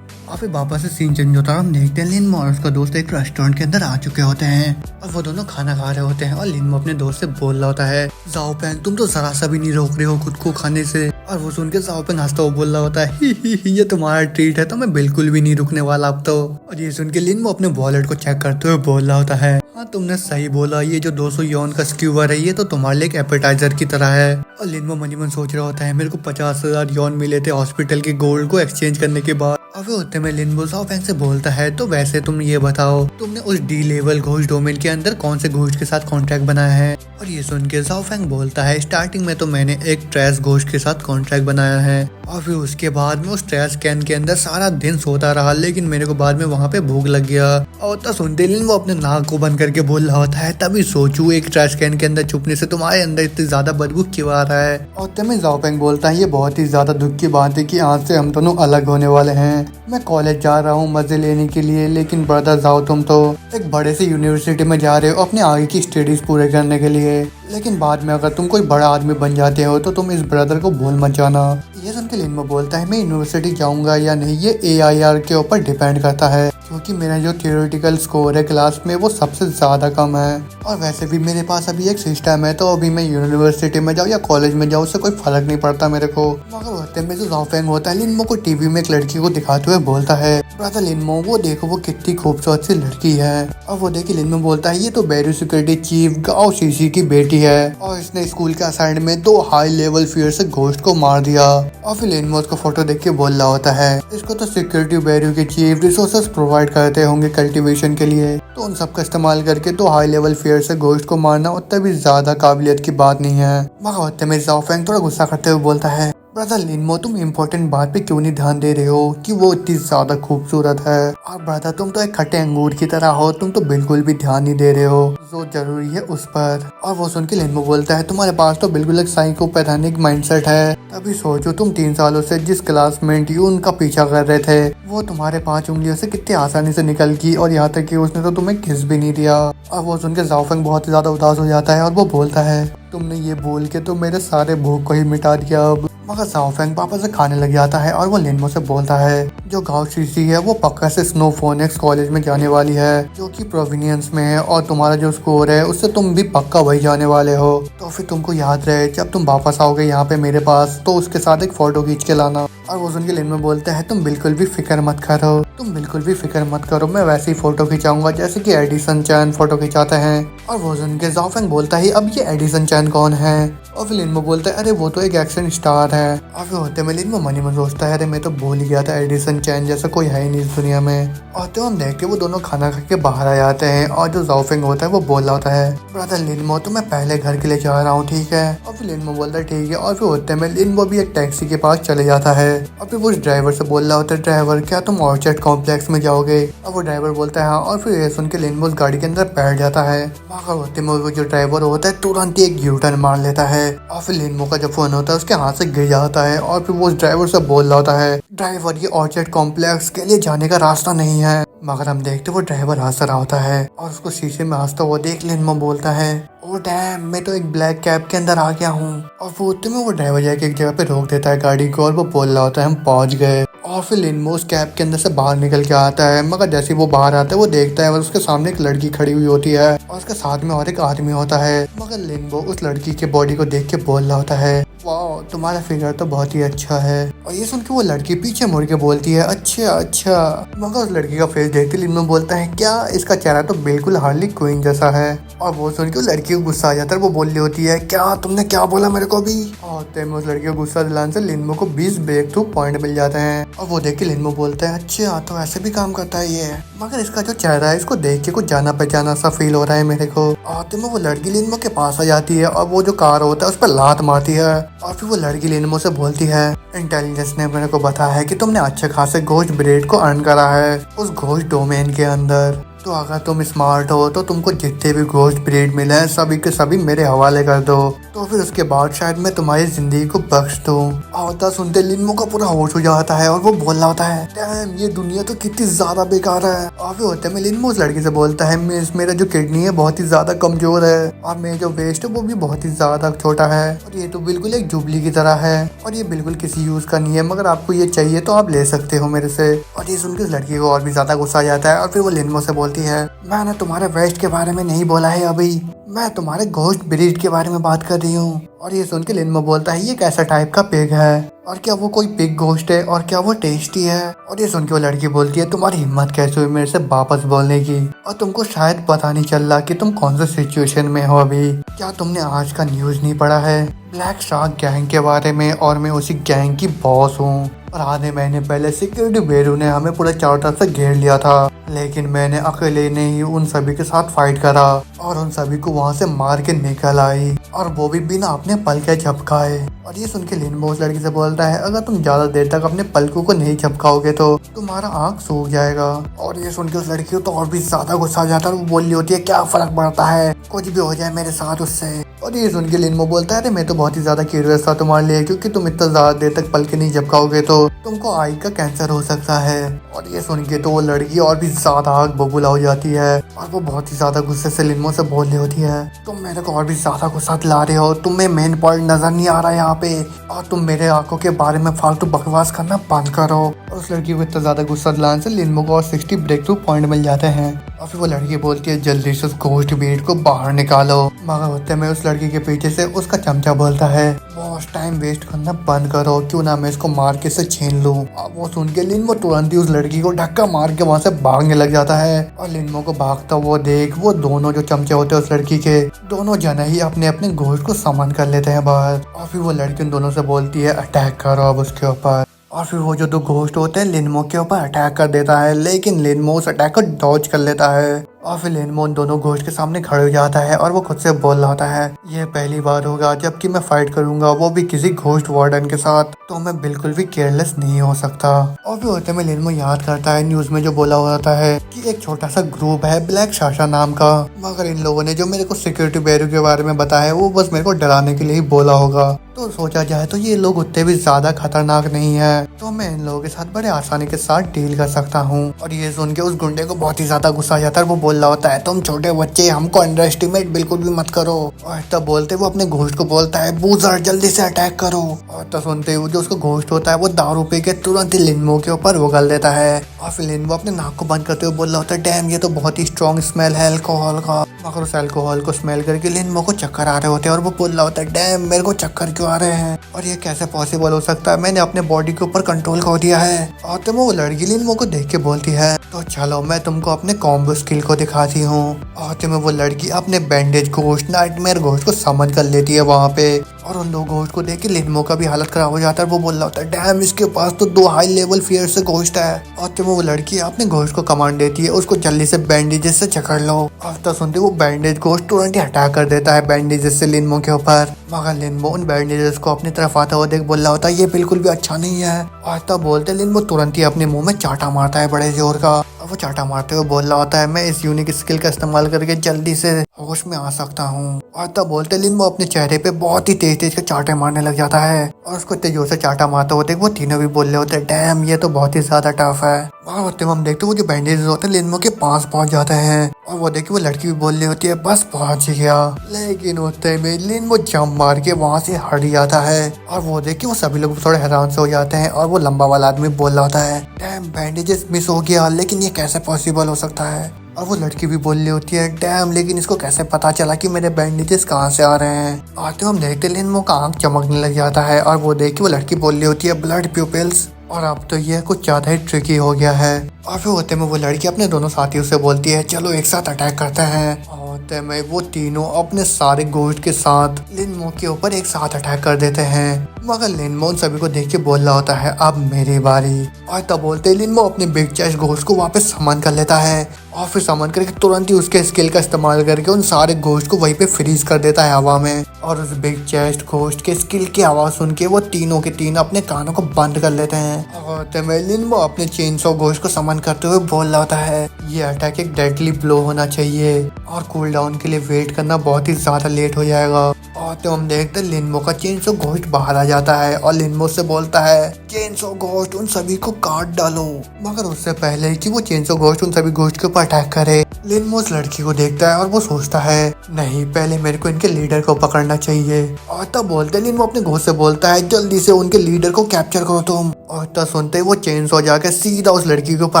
और फिर वापस से सीन चेंज होता है। हम देखते हैं लिनमो और उसका दोस्त एक रेस्टोरेंट के अंदर आ चुके होते हैं और वो दोनों खाना खा रहे होते हैं और लिनमो अपने दोस्त से बोल रहा होता है, जाओ पेंग तुम तो जरा सा भी नहीं रोक रहे हो खुद को खाने से। और वो सुन के जाओ पेंग हंसता हुआ बोल रहा होता है, ही ये तुम्हारा ट्रीट है तो मैं बिल्कुल भी नहीं रुकने वाला अब तो। और ये सुन के लिनमो अपने वॉलेट को चेक करते हुए बोल रहा होता है, हाँ तुमने सही बोला, ये जो 200 यौन का स्क्यूवर है ये तो तुम्हारे लिए एक एपेटाइजर की तरह है। और लिनमो मन ही मन सोच रहा होता है, मेरे को 50,000 यौन मिले थे हॉस्पिटल के गोल्ड को एक्सचेंज करने के बाद। और फिर होते में लिनमो जाओ पेंग से बोलता है, तो वैसे तुम ये बताओ तुमने उस डी लेवल घोस्ट डोमेन के अंदर कौन से घोस्ट के साथ कॉन्ट्रैक्ट बनाया है। और ये सुन के जाओ फेंग बोलता है, स्टार्टिंग में तो मैंने एक ट्रैश घोस्ट के साथ कॉन्ट्रैक्ट बनाया है और फिर उसके बाद में उस ट्रैश कैन के अंदर सारा दिन सोता रहा, लेकिन मेरे को बाद में वहाँ पे भूख लग गया। और तो सुनते ही वो अपने नाक को बंद करके बोल रहा होता है, तभी सोचू एक ट्रैश कैन के अंदर छुपने से तुम्हारे अंदर इतनी ज्यादा बदबू क्यों आ रहा है। और तभी जाओ फेंग बोलता है, ये बहुत ही ज्यादा दुख की बात है कि आज से हम दोनों अलग होने वाले हैं। मैं कॉलेज जा रहा हूँ मजे लेने के लिए, लेकिन ब्रदर जाओ तुम तो एक बड़े से यूनिवर्सिटी में जा रहे हो अपने आगे की स्टडीज पूरे करने के लिए, लेकिन बाद में अगर तुम कोई बड़ा आदमी बन जाते हो तो तुम इस ब्रदर को भूल मत जाना। ये सुन के लिनमो बोलता है, मैं यूनिवर्सिटी जाऊंगा या नहीं ये AIR के ऊपर डिपेंड करता है, क्योंकि मेरा जो थियोरेटिकल स्कोर है क्लास में वो सबसे ज्यादा कम है और वैसे भी मेरे पास अभी एक सिस्टम है, तो अभी मैं यूनिवर्सिटी में जाऊँ या कॉलेज में जाऊँ उससे कोई फर्क नहीं पड़ता मेरे को। मगर होते में जो जाओ फेंग होता है लिनमो को टीवी में एक लड़की को दिखाते हुए बोलता है, ब्रदर लिनमो वो देखो वो कितनी खूबसूरत सी लड़की है। और वो देखिए लिनमो बोलता है, ये तो बैरू सिक्योरिटी चीफ गाओ शीशी की बेटी है और इसने स्कूल के असाइड में 2 हाई लेवल फियर से घोस्ट को मार दिया। और फिर लिनमो उसको फोटो देख के बोल रहा होता है, इसको तो सिक्योरिटी बैरू के चीफ रिसोर्सेस प्रोवाइड करते होंगे कल्टीवेशन के लिए, तो उन सब का इस्तेमाल करके 2 हाई लेवल फियर से घोस्ट को मारना उतना भी ज्यादा काबिलियत की बात नहीं है। मगर होते में जाओ फेंग थोड़ा गुस्सा करते हुए बोलता है, ब्रदर लिनमो तुम इम्पोर्टेंट बात पे क्यों नहीं ध्यान दे रहे हो कि वो इतनी ज्यादा खूबसूरत है, और ब्रदर तुम तो एक खट्टे अंगूर की तरह हो, तुम तो बिल्कुल भी ध्यान नहीं दे रहे हो जो जरूरी है उस पर। और वो सुन के लिनमो बोलता है, तुम्हारे पास तो बिल्कुल एक साइकोपैथेटिक माइंडसेट है। तभी सोचो तुम 3 सालों से जिस क्लासमेट यू उनका पीछा कर रहे थे वो तुम्हारे 5 उंगलियों से कितनी आसानी से निकल गई और यहाँ तक कि उसने तो तुम्हें किस भी नहीं दिया। और वो सुन के जाओ फेंग बहुत ही ज्यादा उदास हो जाता है और वो बोलता है, तुमने ये बोल के तो मेरे सारे भूख को ही मिटा दिया अब। मगर जाओ फेंग पापा से खाने लग जाता है और वो लिनमो से बोलता है, जो गाँव शीशी है वो पक्का से स्नोफोनिक्स कॉलेज में जाने वाली है जो कि प्रोविनियंस में है, और तुम्हारा जो स्कोर है उससे तुम भी पक्का वही जाने वाले हो। तो फिर तुमको याद रहे जब तुम वापस आओगे यहाँ पे मेरे पास तो उसके साथ एक फोटो खींच के लाना। और वो सुन के लिनमो बोलता है, तुम बिल्कुल भी फिक्र मत करो, तुम बिल्कुल भी फिक्र मत करो, मैं वैसे ही फोटो खिंचाऊंगा जैसे कि एडिसन चैन फोटो खिंचाते हैं। और वो सुन के जाओ फेंग बोलता है, अब ये एडिसन चैन कौन है। और फिर लिनमो बोलता है, अरे वो तो एक एक्शन स्टार है। और फिर होते में लिनमो मनी में सोचता है, अरे मैं तो भूल ही गया था एडिसन चैन जैसा कोई है ही नहीं इस दुनिया में। और तो हम देख के वो दोनों खाना खा के बाहर आ जाते हैं और जो जाओ फेंग होता है वो बोल रहा होता है, ब्रदर लिनमो तो मैं पहले घर के लिए जा रहा हूँ ठीक है। और फिर लिनमो बोलता है ठीक है। और फिर होते में लिनमो भी एक टैक्सी के पास चले जाता है और फिर वो ड्राइवर से बोल रहा होता है, ड्राइवर क्या तुम ऑर्चर्ड कॉम्प्लेक्स में जाओगे। और वो ड्राइवर बोलता है हाँ। और फिर ये सुन के लिनमो उस गाड़ी के अंदर बैठ जाता है। मगर होते में वो जो ड्राइवर होता है तुरंत ही एक यू टर्न मार लेता है और फिर लिनमो का जो फोन होता है उसके हाथ से गिर जाता है। और फिर वो उस ड्राइवर से बोल रहा होता है, ड्राइवर ये ऑर्चर्ड कॉम्प्लेक्स के लिए जाने का रास्ता नहीं है। मगर हम देखते वो ड्राइवर हंस रहा होता है और उसको शीशे में हंसता हुआ देख लिनमो बोलता है, ओ डैम मैं तो एक ब्लैक कैब के अंदर आ गया हूँ। और वो उतने में वो ड्राइवर जाके एक जगह पे रोक देता है गाड़ी को और वो बोल रहा होता है, हम पहुंच गए। और फिर लिनमो उस कैब के अंदर से बाहर निकल के आता है, मगर जैसे वो बाहर आता है वो देखता है और उसके सामने एक लड़की खड़ी हुई होती है और उसके साथ में और एक आदमी होता है। मगर लिनमो उस लड़की के बॉडी को देख के बोल रहा होता है, वाह तुम्हारा फिगर तो बहुत ही अच्छा है। और ये सुन के वो लड़की पीछे मुड़ के बोलती है, अच्छा अच्छा। मगर उस लड़की का फेस देखते लिनमो बोलता है, क्या इसका चेहरा तो बिल्कुल हार्ली क्वीन जैसा है। और वो सुन के लड़की को गुस्सा आ जाता है, वो बोल रही होती है, क्या तुमने क्या बोला मेरे को भी। और तब उस लड़की को गुस्सा दिलाने से लिनमो को 20 ब्रेक थ्रू पॉइंट मिल जाते हैं। और वो देख के लिनमो बोलता है, अच्छा तो ऐसे भी काम करता है ये। मगर इसका जो चेहरा है इसको देख के कुछ जाना पहचाना सा फील हो रहा है मेरे को। और तब वो लड़की लिनमो के पास आ जाती है और वो जो कार होता है उस पर लात मारती है। और फिर वो लड़की लिनमो से बोलती है, इंटेलिजेंस ने मेरे को बताया है कि तुमने अच्छे खासे घोस्ट ब्रेड को अर्न करा है उस घोस्ट डोमेन के अंदर, तो अगर तुम स्मार्ट हो तो तुमको जितने भी घोस्ट ब्रीड मिले हैं सभी के सभी मेरे हवाले कर दो, तो फिर उसके बाद शायद मैं तुम्हारी जिंदगी को बख्श दूं। होता सुनते लिन्मो का पूरा होश हो जाता है और वो बोल रहा होता है, डैम ये दुनिया तो कितनी ज्यादा बेकार है। और फिर होते में लिन्मो उस लड़की से बोलता है, मेरा जो किडनी है बहुत ही ज्यादा कमजोर है और मेरा जो वेस्ट है वो भी बहुत ही ज्यादा छोटा है और ये तो बिल्कुल एक जुबली की तरह है और ये बिल्कुल किसी यूज का नहीं है, मगर आपको ये चाहिए तो आप ले सकते हो मेरे से। और ये सुनकर उस लड़की को और भी ज्यादा गुस्सा आ जाता है और फिर वो लिन्मो से बोलती है, मैंने तुम्हारे वेस्ट के बारे में नहीं बोला है अभी, मैं तुम्हारे घोस्ट ब्रीड के बारे में बात कर रही हूँ। और ये सुन के लिन्मो बोलता है, ये कैसा टाइप का पिग है और क्या वो कोई पिग घोस्ट है और क्या वो टेस्टी है। और ये सुन के वो लड़की बोलती है, तुम्हारी हिम्मत कैसे हुई मेरे से वापस बोलने की, और तुमको शायद पता नहीं चल रहा कि तुम कौन से सिचुएशन में हो अभी। क्या तुमने आज का न्यूज नहीं पढ़ा है ब्लैक शार्क गैंग के बारे में, और मैं उसी गैंग की बॉस हूँ और आधे महीने पहले सिक्योरिटी ब्यूरो ने हमें पूरा चारों तरफ से घेर लिया था, लेकिन मैंने अकेले ने ही उन सभी के साथ फाइट करा और उन सभी को वहाँ से मार के निकल आई, और वो भी बिना अपने पल के झपकाए। और ये सुन के लिन्मो उस लड़की से बोलता है, अगर तुम ज्यादा देर तक अपने पलकों को नहीं झपकाओगे तो तुम्हारा आँख सूख जाएगा। और ये सुन के उस लड़की को तो और भी ज्यादा गुस्सा आ जाता है और वो बोल रही होती है, क्या फर्क पड़ता है, कुछ भी हो जाए मेरे साथ उससे। और ये सुन के लिन्मो बोलता है, अरे मैं तो बहुत ही ज्यादा क्यूरियस था तुम्हारे लिए, क्योंकि तुम इतना ज्यादा देर तक पल के नहीं झपकाओगे तो तुमको आई का कैंसर हो सकता है। और ये सुन के तो वो लड़की और भी ज्यादा आग बबूला हो जाती है और वो बहुत ही ज्यादा गुस्से से लिन्मो से बोल रही होती है, तुम मेरे को और भी ज्यादा गुस्सा दिला रहे हो, तुम्हें मेन पॉइंट नजर नहीं आ रहा है यहाँ पे, और तुम मेरे आंखों के बारे में फालतू बकवास करना बंद करो। और उस लड़की को इतना ज्यादा गुस्सा दिलाने से लिन्मो को और 60 ब्रेक थ्रू पॉइंट मिल जाते हैं। और फिर वो लड़की बोलती है, जल्दी से उस घोस्ट ब्रीड को बाहर निकालो। मगर होते में उस लड़की के पीछे से उसका चमचा बोलता है, बॉस टाइम वेस्ट करना बंद करो, क्यों ना मैं इसको मार के से छीन लूं। और वो सुन के लिन्मो तुरंत ही उस लड़की को धक्का मार के वहाँ से भागने लग जाता है। और लिन्मो को भागता वो देख वो दोनों जो चमचे होते हैं उस लड़की के, दोनों जने ही अपने अपने घोस्ट को समन कर लेते हैं बाहर। और फिर वो लड़की उन दोनों से बोलती है, अटैक करो अब उसके ऊपर। और फिर वो जो दो घोस्ट होते हैं लिन्मो के ऊपर अटैक कर देता है, लेकिन लिन्मो उस अटैक को डॉज कर लेता है। और फिर लिन्मो उन दोनों घोस्ट के सामने खड़े हो जाता है और वो खुद से बोल रहा होता है, ये पहली बार होगा जबकि मैं फाइट करूंगा, वो भी किसी घोस्ट वार्डन के साथ, तो मैं बिल्कुल भी केयरलेस नहीं हो सकता। और फिर होते में लिन्मो याद करता है न्यूज में जो बोला होता है कि एक छोटा सा ग्रुप है ब्लैक शाशा नाम का, मगर इन लोगों ने जो मेरे को सिक्योरिटी ब्यूरो के बारे में बताया है वो बस मेरे को डराने के लिए ही बोला होगा। तो सोचा जाए तो ये लोग उतने भी ज्यादा खतरनाक नहीं है, तो मैं इन लोगों के साथ बड़े आसानी के साथ डील कर सकता हूँ। और ये सुन के उस गुंडे को बहुत ही ज्यादा गुस्सा आ जाता है, वो बोल रहा होता है, तुम छोटे बच्चे हमको अंडर एस्टिमेट बिल्कुल भी मत करो। और तब बोलते वो अपने घोस्ट को बोलता है, बूजर जल्दी से अटैक करो। और तब सुनते हुए जो उसको घोस्ट होता है वो दारू पी के तुरंत ही लिन्मो के ऊपर उगल देता है। और फिर लिन्मो अपने नाक को बंद करते हुए बोल रहा होता है, डैम ये तो बहुत ही स्ट्रॉन्ग स्मेल है अल्कोहल का। मगर उस अल्कोहल को स्मेल करके लिन्मो को चक्कर आ रहे होते हैं और वो बोल रहा होता है, डैम मेरे को चक्कर क्यों आ रहे हैं और ये कैसे पॉसिबल हो सकता है, मैंने अपने बॉडी के ऊपर कंट्रोल खो दिया है। और तो वो लड़की लिन्मो को देख के बोलती है, तो चलो मैं तुमको अपने कॉम्बो स्किल को दिखाती हूँ। और तो वो लड़की अपने बैंडेज घोस्ट नाइटमेयर घोस्ट को समझ कर लेती है वहाँ पे। और उन दो घोस्ट को देख के लिन्मो का भी हालत खराब हो जाता है, वो बोल रहा होता है, डैम इसके पास तो 2 हाई लेवल फियर से घोस्ट है। और तो वो लड़की अपने घोस्ट को कमांड देती है, उसको जल्दी से बैंडेजेस से जकड़ लो। और तो सुनते वो बैंडेज घोस्ट तुरंत ही हटा कर देता है बैंडेजेस से लिन्मो के ऊपर। मगर लिन्मो उन बैंडेजेस को अपनी तरफ आता हुआ देख बोल रहा होता है, ये बिल्कुल भी अच्छा नहीं है। और तब बोलते लिन्मो तुरंत ही अपने मुंह में चाटा मारता है बड़े जोर का। और वो चाटा मारते हुए बोल रहा होता है, मैं इस यूनिक स्किल का इस्तेमाल करके जल्दी से होश में आ सकता हूँ। और तब बोलते लिन्मो अपने चेहरे पे बहुत ही तेज तेज के चाटे मारने लग जाता है। और उसको इतने जोर से चाटा मारते होते वो तीनों भी बोल रहे होते, डैम ये तो बहुत ही ज्यादा टफ है। और होते हम देखते वो जो बैंडेज होते हैं लिन्मो के पास पहुंच जाते हैं। और वो देखिए वो लड़की भी बोल रही होती है, बस पहुंच गया। लेकिन होते में लिन्मो जंप मार के वहाँ से हट जाता है। और वो देखिए वो सभी लोग थोड़े हैरान से हो जाते हैं। और वो लंबा वाला आदमी बोल रहा होता है, डैम बैंडेजेस मिस हो गया, लेकिन ये कैसे पॉसिबल हो सकता है। और वो लड़की भी बोल रही होती है, डैम लेकिन इसको कैसे पता चला कि मेरे बैंडेजेस कहाँ से आ रहे हैं। आते हम देखते लिन्मो का आंख चमकने लग जाता है। और वो देखिए वो लड़की बोल रही होती है, ब्लड प्यूपिल्स। और अब तो यह कुछ ज्यादा ही ट्रिकी हो गया है। और फिर होते में वो लड़की अपने दोनों साथियों से बोलती है, चलो एक साथ अटैक करते हैं। होते में वो तीनों अपने सारे घोस्ट के साथ लिन्मो के ऊपर एक साथ अटैक कर देते हैं। मगर लिन्मो उन सभी को देख के बोल रहा होता है, अब मेरी बारी। और तब बोलते लिन्मो अपने बिग चेस्ट घोस्ट को वापस समन कर लेता है। और फिर समन करके तुरंत ही उसके स्किल का इस्तेमाल करके उन सारे घोस्ट को वहीं पे फ्रीज कर देता है हवा में। और उस बिग चेस्ट घोस्ट के स्किल की आवाज सुन के वो तीनों के तीन अपने कानों को बंद कर लेते हैं। और तमेलिन वो अपने चेनसॉ घोस्ट को समन करते हुए बोल रहा होता है ये अटैक एक डेडली ब्लो होना चाहिए और कूल डाउन के लिए वेट करना बहुत ही ज्यादा लेट हो जाएगा। और तो हम देखते हैं लिनमो का चेनसॉ घोस्ट बाहर आ जाता है और लिनमो से बोलता है चेनसॉ घोस्ट उन सभी को काट डालो। मगर उससे पहले कि वो चेनसॉ घोस्ट उन सभी घोस्ट के ऊपर अटैक करे, लिनमो उस लड़की को देखता है और वो सोचता है नहीं पहले मेरे को इनके लीडर को पकड़ना चाहिए। और तब बोलते लिनमो अपने घोस्ट से बोलता है जल्दी से उनके लीडर को कैप्चर करो तुम। और तब सुनते वो चेनसॉ जाके सीधा उस लड़की के ऊपर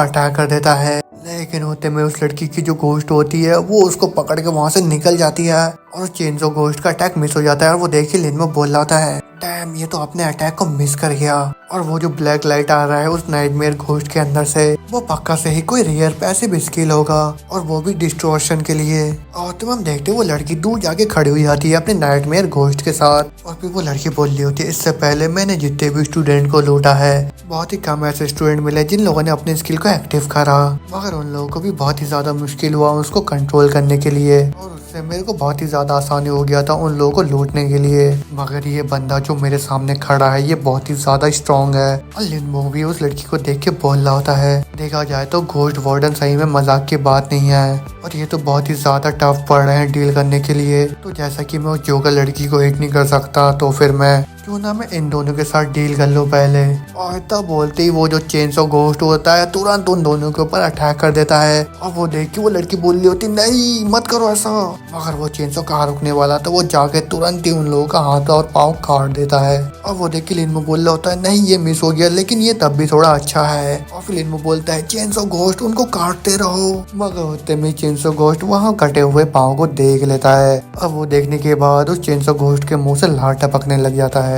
अटैक कर देता है। लेकिन होते में उस लड़की की जो घोस्ट होती है वो उसको पकड़ के वहां से निकल जाती है और चेनसॉ घोस्ट का अटैक मिस हो जाता है। और वो देख के लिनमो बोल रहा होता है डैम ये तो अपने अटैक को मिस कर गया। और वो जो ब्लैक लाइट आ रहा है उस नाइटमेयर घोस्ट के अंदर से वो पक्का से ही कोई रेयर पैसिव स्किल होगा और वो भी डिस्ट्रॉशन के लिए। और तुम हम देखते वो लड़की दूर जाके खड़ी हुई आती है अपने नाइटमेयर घोस्ट के साथ। और फिर वो लड़की बोल रही होती है इससे पहले मैंने जितने भी स्टूडेंट को लूटा है बहुत ही कम ऐसे स्टूडेंट मिले जिन लोगों ने अपने स्किल को एक्टिव करा, मगर उन लोगों को भी बहुत ही ज्यादा मुश्किल हुआ उसको कंट्रोल करने के लिए और उससे मेरे को बहुत ही ज्यादा आसानी हो गया था उन लोगों को लूटने के लिए। मगर ये बंदा जो मेरे सामने खड़ा है ये बहुत ही ज्यादा स्ट्रॉन्ग है। और लिनमो भी उस लड़की को देख के बोल रहा होता है देखा जाए तो घोस्ट वार्डन सही में मजाक की बात नहीं है और ये तो बहुत ही ज्यादा टफ पड़ रहे हैं डील करने के लिए। तो जैसा कि मैं उस जोकर लड़की को हिट नहीं कर सकता तो फिर मैं क्यों ना मैं इन दोनों के साथ डील कर लूं पहले। और तब बोलते ही वो जो चेनसॉ घोस्ट होता है तुरंत उन दोनों के ऊपर अटैक कर देता है। और वो देख के वो लड़की बोल रही होती नहीं मत करो ऐसा, मगर वो चेनसॉ कहाँ रुकने वाला था वो जाके तुरंत ही उन लोगों का हाथ और पाँव काट देता है। और वो देख के लिनमो बोल रहा होता है नहीं ये मिस हो गया लेकिन ये तब भी थोड़ा अच्छा है। और फिर लिनमो बोलता है चेनसॉ घोस्ट उनको काटते रहो, मगर होते में चेनसॉ घोस्ट वहाँ कटे हुए पाँव को देख लेता है। अब वो देखने के बाद उस चेनसॉ घोस्ट के मुंह से लार टपकने लग जाता है।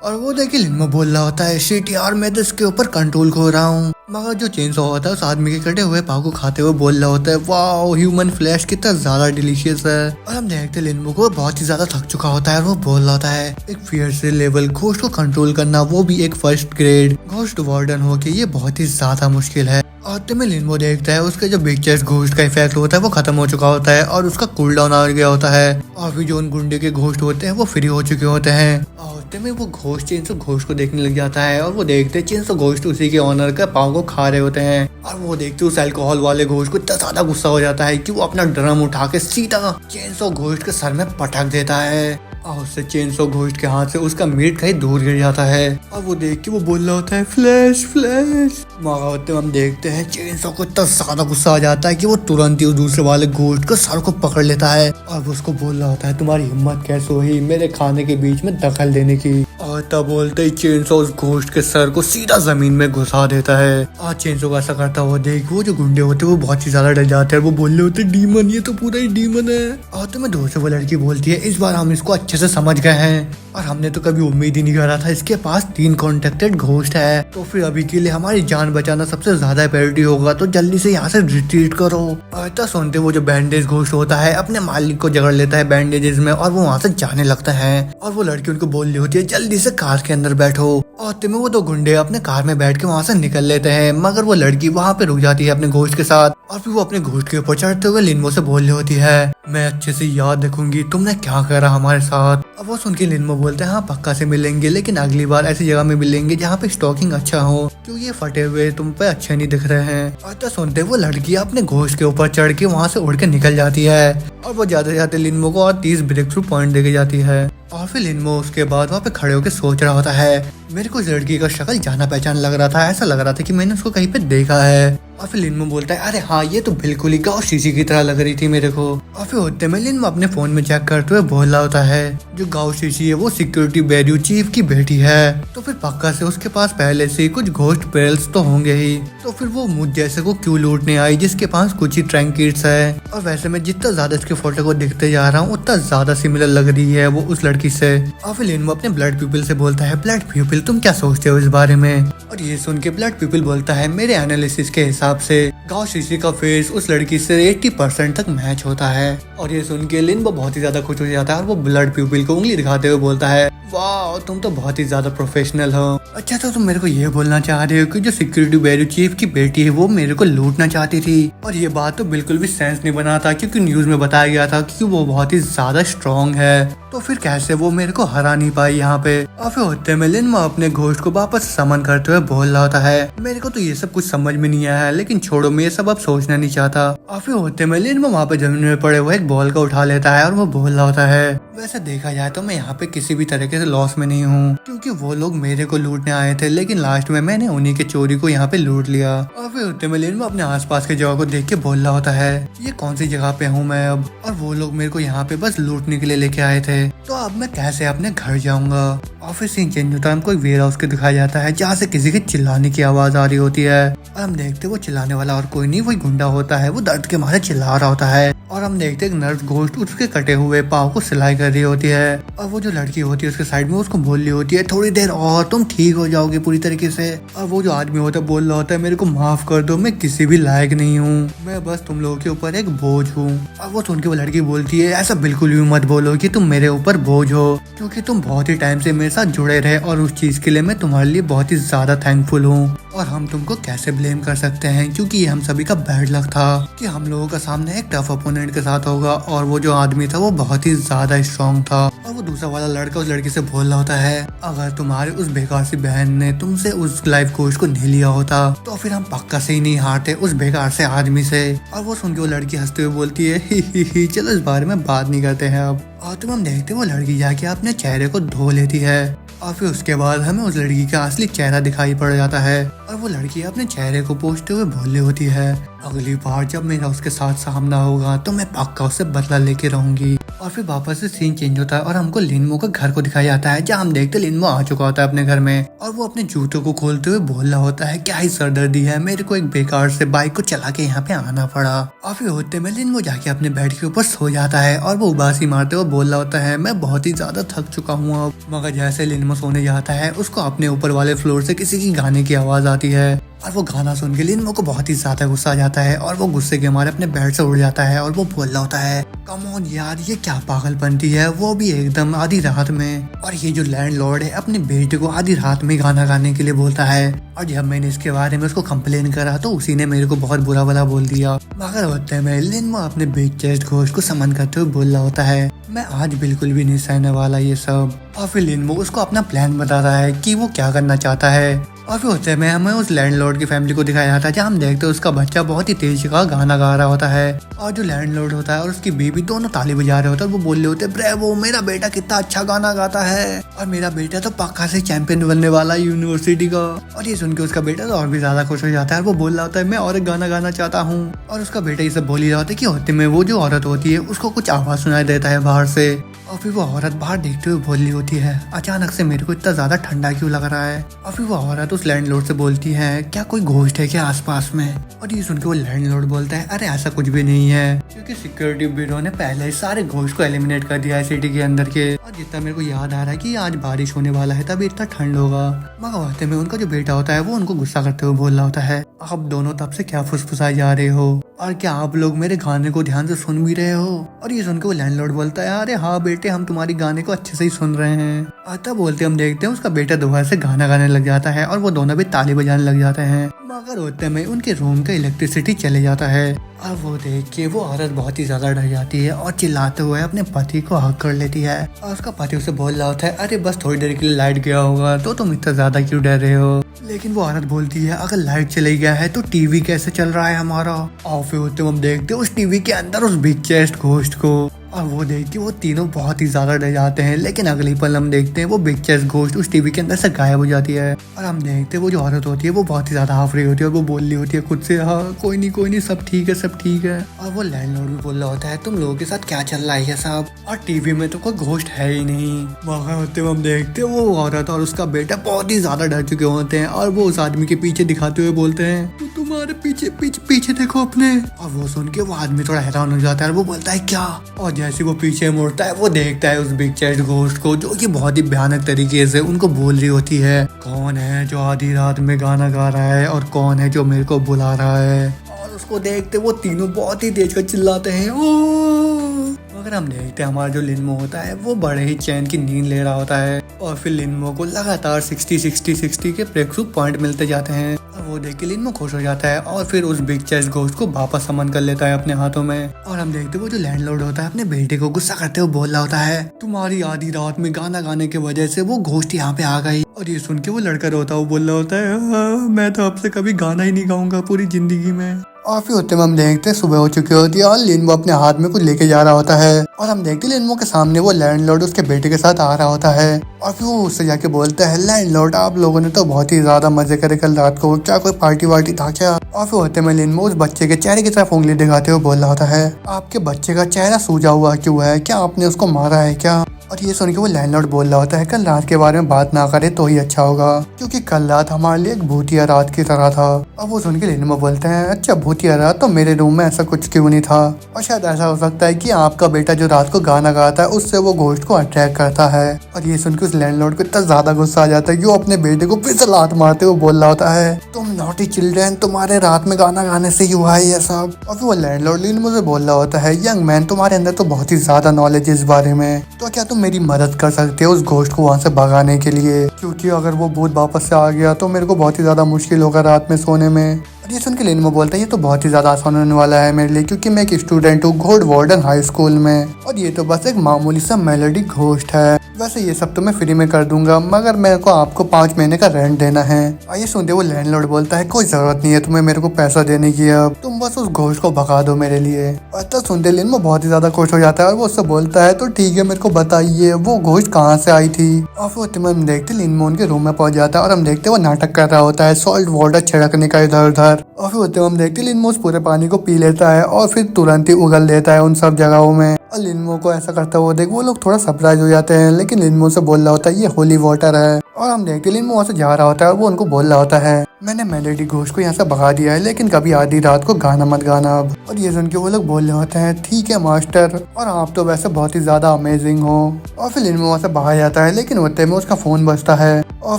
और वो देखिए लिनमो बोल रहा होता है शिट यार मैं तो इसके ऊपर कंट्रोल खो रहा हूँ। मगर जो चेनसॉ होता है उस आदमी के कटे हुए पाँव को खाते हुए बोल रहा होता है वाओ ह्यूमन फ्लैश कितना ज्यादा डिलीशियस है। और हम देखते लिनमो को बहुत ही ज्यादा थक चुका होता है और वो बोल रहा होता है एक फियर से लेवल घोस्ट को कंट्रोल करना वो भी एक फर्स्ट ग्रेड घोस्ट वार्डन हो के ये बहुत ही ज्यादा मुश्किल है। और तुम्हें लिनमो देखता है उसका जो बिग चेस्ट घोस्ट का इफेक्ट होता है वो खत्म हो चुका होता है और उसका कूल डाउन आ गया होता है। और फिर जो उन गुंडे के घोस्ट होते हैं वो फ्री हो चुके होते हैं। और में वो घोस्ट चेनसॉ घोस्ट को देखने लग जाता है और वो देखते हैं चेनसॉ घोस्ट उसी के ऑनर का पाँव को खा रहे होते हैं। और वो देखते उस अल्कोहल वाले घोस्ट को इतना ज्यादा गुस्सा हो जाता है कि वो अपना ड्रम उठा के सीधा चेनसॉ घोस्ट के सर में पटक देता है और उससे चेनसॉ घोस्ट के हाथ से उसका मीट कहीं दूर गिर जाता है। और वो देख के वो बोल रहा होता है फ्लैश फ्लैश। मगर हम देखते हैं चेनसॉ को इतना ज्यादा गुस्सा आ जाता है कि वो तुरंत ही उस दूसरे वाले घोस्ट के सर को पकड़ लेता है और वो उसको बोल रहा होता है तुम्हारी हिम्मत कैसे हुई मेरे खाने के बीच में दखल देने की। और तब बोलते ही चेनसॉ उस घोस्ट के सर को सीधा जमीन में घुसा देता है। और चेनसॉ को ऐसा करता हुआ देख वो जो गुंडे होते हैं वो बहुत ही ज्यादा डर जाते हैं। वो बोल रहे होते डीमन ये तो पूरा ही डीमन है। और तुम्हें दूर से वो लड़की बोलती है इस बार हम इसको अच्छे से समझ गए हैं और हमने तो कभी उम्मीद ही नहीं करा था इसके पास 3 कॉन्टेक्टेड घोस्ट है। तो फिर अभी के लिए हमारी जान बचाना सबसे ज्यादा प्रायोरिटी होगा तो जल्दी से यहाँ से रिट्रीट करो। और तब सुनते वो जो बैंडेज घोस्ट होता है अपने मालिक को जकड़ लेता है बैंडेजेस में और वो वहाँ से जाने लगता है। और वो लड़की उनको बोल रही होती है जल्दी से कार के अंदर बैठो। और तुम्हें वो 2 गुंडे अपने कार में बैठ के वहाँ से निकल लेते हैं, मगर वो लड़की वहाँ पे रुक जाती है अपने घोस्ट के साथ। और फिर वो अपने घोस्ट के ऊपर चढ़ते हुए लिनमो से बोल रही होती है मैं अच्छे से याद रखूंगी तुमने क्या करा हमारे साथ। अब वो सुन के लिनमो बोलते हैं हाँ पक्का से मिलेंगे लेकिन अगली बार ऐसी जगह में मिलेंगे जहाँ पे स्टॉकिंग अच्छा हो क्योंकि ये फटे हुए तुम पे अच्छे नहीं दिख रहे हैं। और तो सुनते वो लड़की अपने घोस्ट के ऊपर चढ़ के वहाँ से उड़ के निकल जाती है और वो जाते जाते लिनमो को और 30 ब्रेक थ्रू पॉइंट देके जाती है। और फिर लिनमो उसके बाद वहाँ पे खड़े होकर सोच रहा होता है मेरे को इस लड़की का शक्ल जाना पहचान लग रहा था, ऐसा लग रहा था कि मैंने उसको कहीं पे देखा है। और फिर लिनमो बोलता है अरे हाँ ये तो बिल्कुल ही गाओ शीशी की तरह लग रही थी मेरे को। और फिर होते में लिनमो अपने फोन में चेक करते हुए बोल रहा होता है जो गाओ शीशी है वो सिक्योरिटी बैरियो चीफ की बेटी है तो फिर पक्का से उसके पास पहले से कुछ घोस्ट पेरल्स तो होंगे ही। तो फिर वो मुझ जैसे को क्यों लूटने आई जिसके पास कुछ ही ट्रैंकिट्स है। और वैसे मैं जितना ज्यादा इसके फोटो को देखते जा रहा हूँ उतना ज्यादा सिमिलर लग रही है वो उस लड़की से। और फिर लिनमो अपने ब्लड पीपल से बोलता है ब्लड पीपल पीपल तुम क्या सोचते हो इस बारे में। और ये सुन के ब्लड पीपल बोलता है मेरे एनालिसिस के हिसाब से गाओ शीशी का फेस उस लड़की से 80% तक मैच होता है। और ये सुन के लिन वो बहुत ही ज्यादा खुश हो जाता है और वो ब्लड पीपल को उंगली दिखाते हुए बोलता है वाह तुम तो बहुत ही ज्यादा प्रोफेशनल हो। अच्छा तो तुम मेरे को ये बोलना चाह रहे हो कि जो सिक्योरिटी ब्यूरो चीफ की बेटी है वो मेरे को लूटना चाहती थी। और ये बात तो बिल्कुल भी सेंस नहीं बना था क्योंकि न्यूज में बताया गया था कि वो बहुत ही ज्यादा स्ट्रॉन्ग है, तो फिर कैसे वो मेरे को हरा नहीं पाई यहाँ पे। और फिर होते में लिन वो अपने घोस्ट को वापस समन करते हुए बोल रहा होता है मेरे को तो ये सब कुछ समझ में नहीं आया है, लेकिन छोड़ो मैं ये सब अब सोचना नहीं चाहता। और फिर होते में लिन वो वहाँ पे जमीन में पड़े हुए एक बॉल को उठा लेता है और वो बोल रहा होता है वैसे देखा जाए तो मैं यहाँ पे किसी भी तरीके से लॉस में नहीं हूँ क्योंकि वो लोग मेरे को लूटने आए थे, लेकिन लास्ट में मैंने उन्हीं के चोरी को यहाँ पे लूट लिया। और फिर होते में लिन वो अपने आसपास के जगह को देख के बोल रहा होता है ये कौन सी जगह पे हूँ मैं अब, और वो लोग मेरे को यहाँ पे बस लूटने के लिए लेके आए थे, तो अब मैं कैसे अपने घर जाऊंगा। ऑफिस सीन चेंज होता है, हमको एक वेयर हाउस के दिखाया जाता है जहाँ से किसी के चिल्लाने की आवाज आ रही होती है और हम देखते वो चिल्लाने वाला और कोई नहीं वही गुंडा होता है, वो दर्द के मारे चिल्ला रहा होता है। और हम देखते एक नर्स घोस्ट उसके कटे हुए पाँव को सिलाई कर रही होती है और वो जो लड़की होती है उसके साइड में उसको बोल रही होती है थोड़ी देर और तुम ठीक हो जाओगे पूरी तरीके से। और वो जो आदमी होता है बोल रहा होता है मेरे को माफ कर दो, मैं किसी भी लायक नहीं हूँ, मैं बस तुम लोगों के ऊपर एक बोझ हूँ। और वो सुन के वो लड़की बोलती है ऐसा बिल्कुल भी मत बोलो कि तुम मेरे ऊपर बोझ हो, क्योंकि तुम बहुत ही टाइम से मेरे साथ जुड़े रहे और उस चीज के लिए मैं तुम्हारे लिए बहुत ही ज्यादा थैंकफुल हूँ। और हम तुमको कैसे ब्लेम कर सकते हैं क्योंकि ये हम सभी का बैड लक था कि हम लोगों का सामने एक टफ अपोनेंट के साथ होगा। और वो जो आदमी था वो बहुत ही ज्यादा स्ट्रॉन्ग था। और वो दूसरा वाला लड़का उस लड़की से बोल रहा होता है अगर तुम्हारे उस बेकार सी बहन ने तुमसे उस लाइफ कोच को नहीं लिया होता तो फिर हम पक्का से ही नहीं हारते उस बेकार से आदमी से। और वो सुन के वो लड़की हंसते हुए बोलती है ही चलो इस बारे में बात नहीं करते हैं अब। और तुम हम देखते वो लड़की जाके अपने चेहरे को धो लेती है और फिर उसके बाद हमें उस लड़की का असली चेहरा दिखाई पड़ जाता है और वो लड़की अपने चेहरे को पोंछते हुए बोल रही होती है अगली बार जब मेरा उसके साथ सामना होगा तो मैं पक्का उससे बदला लेके रहूंगी। और फिर वापस से सीन चेंज होता है और हमको लिनमो का घर को दिखाया जाता है जहाँ हम देखते लिनमो आ चुका होता है अपने घर में और वो अपने जूतों को खोलते हुए बोल रहा होता है क्या ही सरदर्दी है, मेरे को एक बेकार से बाइक को चला के यहाँ पे आना पड़ा। और फिर होते में लिनमो जाके अपने बेड के ऊपर सो जाता है और वो उबासी मारते हुए बोल रहा होता है मैं बहुत ही ज्यादा थक चुका हूँ अब। मगर जैसे लिनमो सोने जाता है उसको अपने ऊपर वाले फ्लोर से किसी की गाने की आवाज आती है और वो गाना सुन के लिनमो को बहुत ही ज्यादा गुस्सा आ जाता है और वो गुस्से के मारे अपने बेड से उड़ जाता है और वो बोल रहा होता है कम ऑन यार ये क्या पागलपंती है, वो भी एकदम आधी रात में। और ये जो लैंडलॉर्ड है अपने बेटे को आधी रात में गाना गाने के लिए बोलता है और जब मैंने इसके बारे में उसको कंप्लेन करा तो उसी ने मेरे को बहुत बुरा भला बोल दिया। मगर होते में लिनमो अपने बिग चेस्ट घोस्ट को समन करते हुए बोल रहा होता है मैं आज बिल्कुल भी नहीं सहने वाला ये सब। और फिर लिनमो उसको अपना प्लान बता रहा है कि वो क्या करना चाहता है। और फिर होते में हमें उस लैंडलॉर्ड की फैमिली को दिखाया जाता है जहाँ हम देखते हैं उसका बच्चा बहुत ही तेज का गाना गा रहा होता है और जो लैंडलॉर्ड होता है और उसकी बीवी दोनों ताली बजा रहे होते हैं और वो बोल रहे होते हैं ब्रेवो मेरा बेटा कितना अच्छा गाना गाता है और मेरा बेटा तो पक्का से चैंपियन बनने वाला यूनिवर्सिटी का। और ये सुन के उसका बेटा तो और भी ज्यादा खुश हो जाता है और वो बोल रहा होता है मैं और एक गाना गाना चाहता हूँ। और उसका बेटा ये सब बोल ही रहा होता है कि होते में वो जो औरत होती है उसको कुछ आवाज सुनाई देता है बाहर से और फिर वो औरत बाहर देखते हुए बोल रही होती है अचानक से मेरे को इतना ज्यादा ठंडा क्यों लग रहा है। और फिर वो औरत उस लैंडलॉर्ड से बोलती है क्या कोई घोस्ट है क्या आसपास में। और ये सुन के वो लैंडलॉर्ड बोलता है अरे ऐसा कुछ भी नहीं है क्योंकि सिक्योरिटी ब्यूरो ने पहले ही सारे घोस्ट को एलिमिनेट कर दिया है सिटी के अंदर के। और जितना मेरे को याद आ रहा है कि आज बारिश होने वाला है तभी इतना ठंड होगा। मगर वास्ते में उनका जो बेटा होता है वो उनको गुस्सा करते हुए बोल रहा होता है आप दोनों तब से क्या फुसफुसाए जा रहे हो और क्या आप लोग मेरे गाने को ध्यान से सुन भी रहे हो। और ये सुन के वो लैंडलॉर्ड बोलता है अरे हाँ बेटे हम तुम्हारी गाने को अच्छे से ही सुन रहे हैं। आता बोलते हम देखते हैं उसका बेटा दोबारा से गाना गाने लग जाता है और वो दोनों भी ताली बजाने लग जाते हैं। मगर होते में उनके रूम का इलेक्ट्रिसिटी चले जाता है और वो देख के वो औरत बहुत ही ज्यादा डर जाती है और चिल्लाते हुए अपने पति को हक कर लेती है। और उसका पति उसे बोल रहा होता है अरे बस थोड़ी देर के लिए लाइट गया होगा तो तुम इतना ज्यादा क्यों डर रहे हो। लेकिन वो औरत बोलती है अगर लाइट चली गया है तो टीवी कैसे चल रहा है हमारा। और फिर होते हम देखते हैं उस टीवी के अंदर उस बिग चेस्ट घोस्ट को और वो देख के वो तीनों बहुत ही ज्यादा डर जाते हैं। लेकिन अगली पल हम देखते हैं वो बिग चेस्ट घोस्ट उस टीवी के अंदर से गायब हो जाती है और हम देखते हैं वो जो औरत होती है वो बहुत ही ज्यादा हाफ रही होती है और वो बोल रही होती है खुद से हाँ कोई नहीं सब ठीक है सब ठीक है। और वो लैंडलॉर्ड भी बोल रहा होता है तुम लोगों के साथ क्या चल रहा है सब और टीवी में तो कोई घोस्ट है ही नहीं। मगर होते हम देखते हैं वो औरत और उसका बेटा बहुत ही ज्यादा डर चुके होते हैं और वो उस आदमी के पीछे दिखाते हुए बोलते हैं तुम तुम्हारे पीछे पीछे पीछे देखो अपने। और वो सुन के वो आदमी थोड़ा हैरान हो जाता है और वो बोलता है क्या। और जैसे वो पीछे मुड़ता है वो देखता है उस बिग चेस्ट घोस्ट को, जो कि बहुत ही भयानक तरीके से उनको बोल रही होती है, कौन है जो आधी रात में गाना गा रहा है और कौन है जो मेरे को बुला रहा है। और उसको देखते वो तीनों बहुत ही तेज कर चिल्लाते हैं ओ। अगर हम देखते हैं हमारा जो लिनमो होता है वो बड़े ही चैन की नींद ले रहा होता है और फिर लिनमो को लगातार 60 के ब्रेकथ्रू पॉइंट मिलते जाते हैं। और वो देख के लिनमो खुश हो जाता है और फिर उस बिग चेस्ट घोस्ट को वापस समन कर लेता है अपने हाथों में। और हम देखते हैं वो जो लैंडलॉर्ड होता है अपने बेटे को गुस्सा करते हुए बोल रहा होता है, तुम्हारी आधी रात में गाना गाने की वजह से वो घोस्ट यहाँ पे आ गई। और ये सुन के वो लड़का रोता हुआ बोल रहा होता है, मैं तो अब से कभी गाना ही नहीं गाऊंगा पूरी जिंदगी में। और फिर होते में हम देखते हैं सुबह हो चुकी होती है और लिनमो अपने हाथ में कुछ लेके जा रहा होता है और हम देखते हैं लिनमो के सामने वो लैंडलॉर्ड उसके बेटे के साथ आ रहा होता है। और फिर वो उससे जाके बोलता है, लैंडलॉर्ड आप लोगों ने तो बहुत ही ज्यादा मजे करे कल रात को, क्या कोई पार्टी वार्टी था क्या। और फिर होते में लिनमो उस बच्चे के चेहरे की तरफ उंगली दिखाते हुए बोल रहा होता है, आपके बच्चे का चेहरा सूजा हुआ क्यों है, क्या आपने उसको मारा है क्या। और ये सुन के वो लैंडलॉर्ड बोल रहा होता है, कल रात के बारे में बात ना करे तो ही अच्छा होगा, क्योंकि कल रात हमारे लिए एक भूतिया रात की तरह था। और वो सुन के लिनमो बोलते हैं, अच्छा भूतिया रात, तो मेरे रूम में ऐसा कुछ क्यों नहीं था। और शायद ऐसा हो सकता है कि आपका बेटा जो रात को गाना गाता है उससे वो घोस्ट को अट्रैक्ट करता है। और ये सुन के उस लैंडलॉर्ड को इतना ज्यादा गुस्सा आ जाता है कि वो अपने बेटे को फिर से लात मारते हुए बोल रहा होता है, तुम नॉटी चिल्ड्रन, तुम्हारे रात में गाना गाने से ही हुआ है ये सब। और फिर वो लैंडलॉर्ड लिनमो से बोल रहा होता है, यंग मैन तुम्हारे अंदर तो बहुत ही ज्यादा नॉलेज है इस बारे में, तो क्या तुम मेरी मदद कर सकते हो उस घोस्ट को वहाँ से भगाने के लिए, क्योंकि अगर वो भूत वापस से आ गया तो मेरे को बहुत ही ज्यादा मुश्किल होगा रात में सोने में। और ये सुन के लिनमो बोलता है, ये तो बहुत ही ज्यादा आसान होने वाला है मेरे लिए, क्योंकि मैं एक स्टूडेंट हूँ घोड़ वार्डन हाई स्कूल में और ये तो बस एक मामूली सा मेलोडी घोस्ट है। वैसे ये सब तो मैं फ्री में कर दूंगा, मगर मेरे को आपको 5 महीने का रेंट देना है। और ये सुनते वो लैंडलॉर्ड बोलता है, कोई जरूरत नहीं है तुम्हें मेरे को पैसा देने की, अब तुम बस उस घोस्ट को भगा दो मेरे लिए। और तब सुनते लिनमो बहुत ही ज्यादा खुश हो जाता है और वो उससे बोलता है, तो ठीक है मेरे को बताइए वो घोस्ट कहाँ से आई थी। और फिर हम देखते लिनमो उनके रूम में पहुंच जाता है और हम देखते वो नाटक कर रहा होता है सॉल्ट वाटर छिड़कने का इधर उधर। और फिर हम देखते लिनमो उस पूरे पानी को पी लेता है और फिर तुरंत ही उगल देता है उन सब जगहों में। और लिनमो को ऐसा करता हुआ देख वो लोग थोड़ा सरप्राइज हो जाते हैं, लेकिन लिनमो से बोल रहा होता है ये होली वाटर है। और हम देखते लिनमो वहाँ से जा रहा होता है और वो उनको बोल रहा होता है, मैंने मेलोडी घोस्ट को यहाँ से भगा दिया है, लेकिन कभी आधी रात को गाना मत गाना अब। और ये सुन के वो लोग बोल रहे होते हैं, ठीक है मास्टर, और आप तो वैसे बहुत ही ज्यादा अमेजिंग हो। और फिर लिनमो वहाँ से बाहर जाता है, लेकिन होते में उसका फोन बजता है और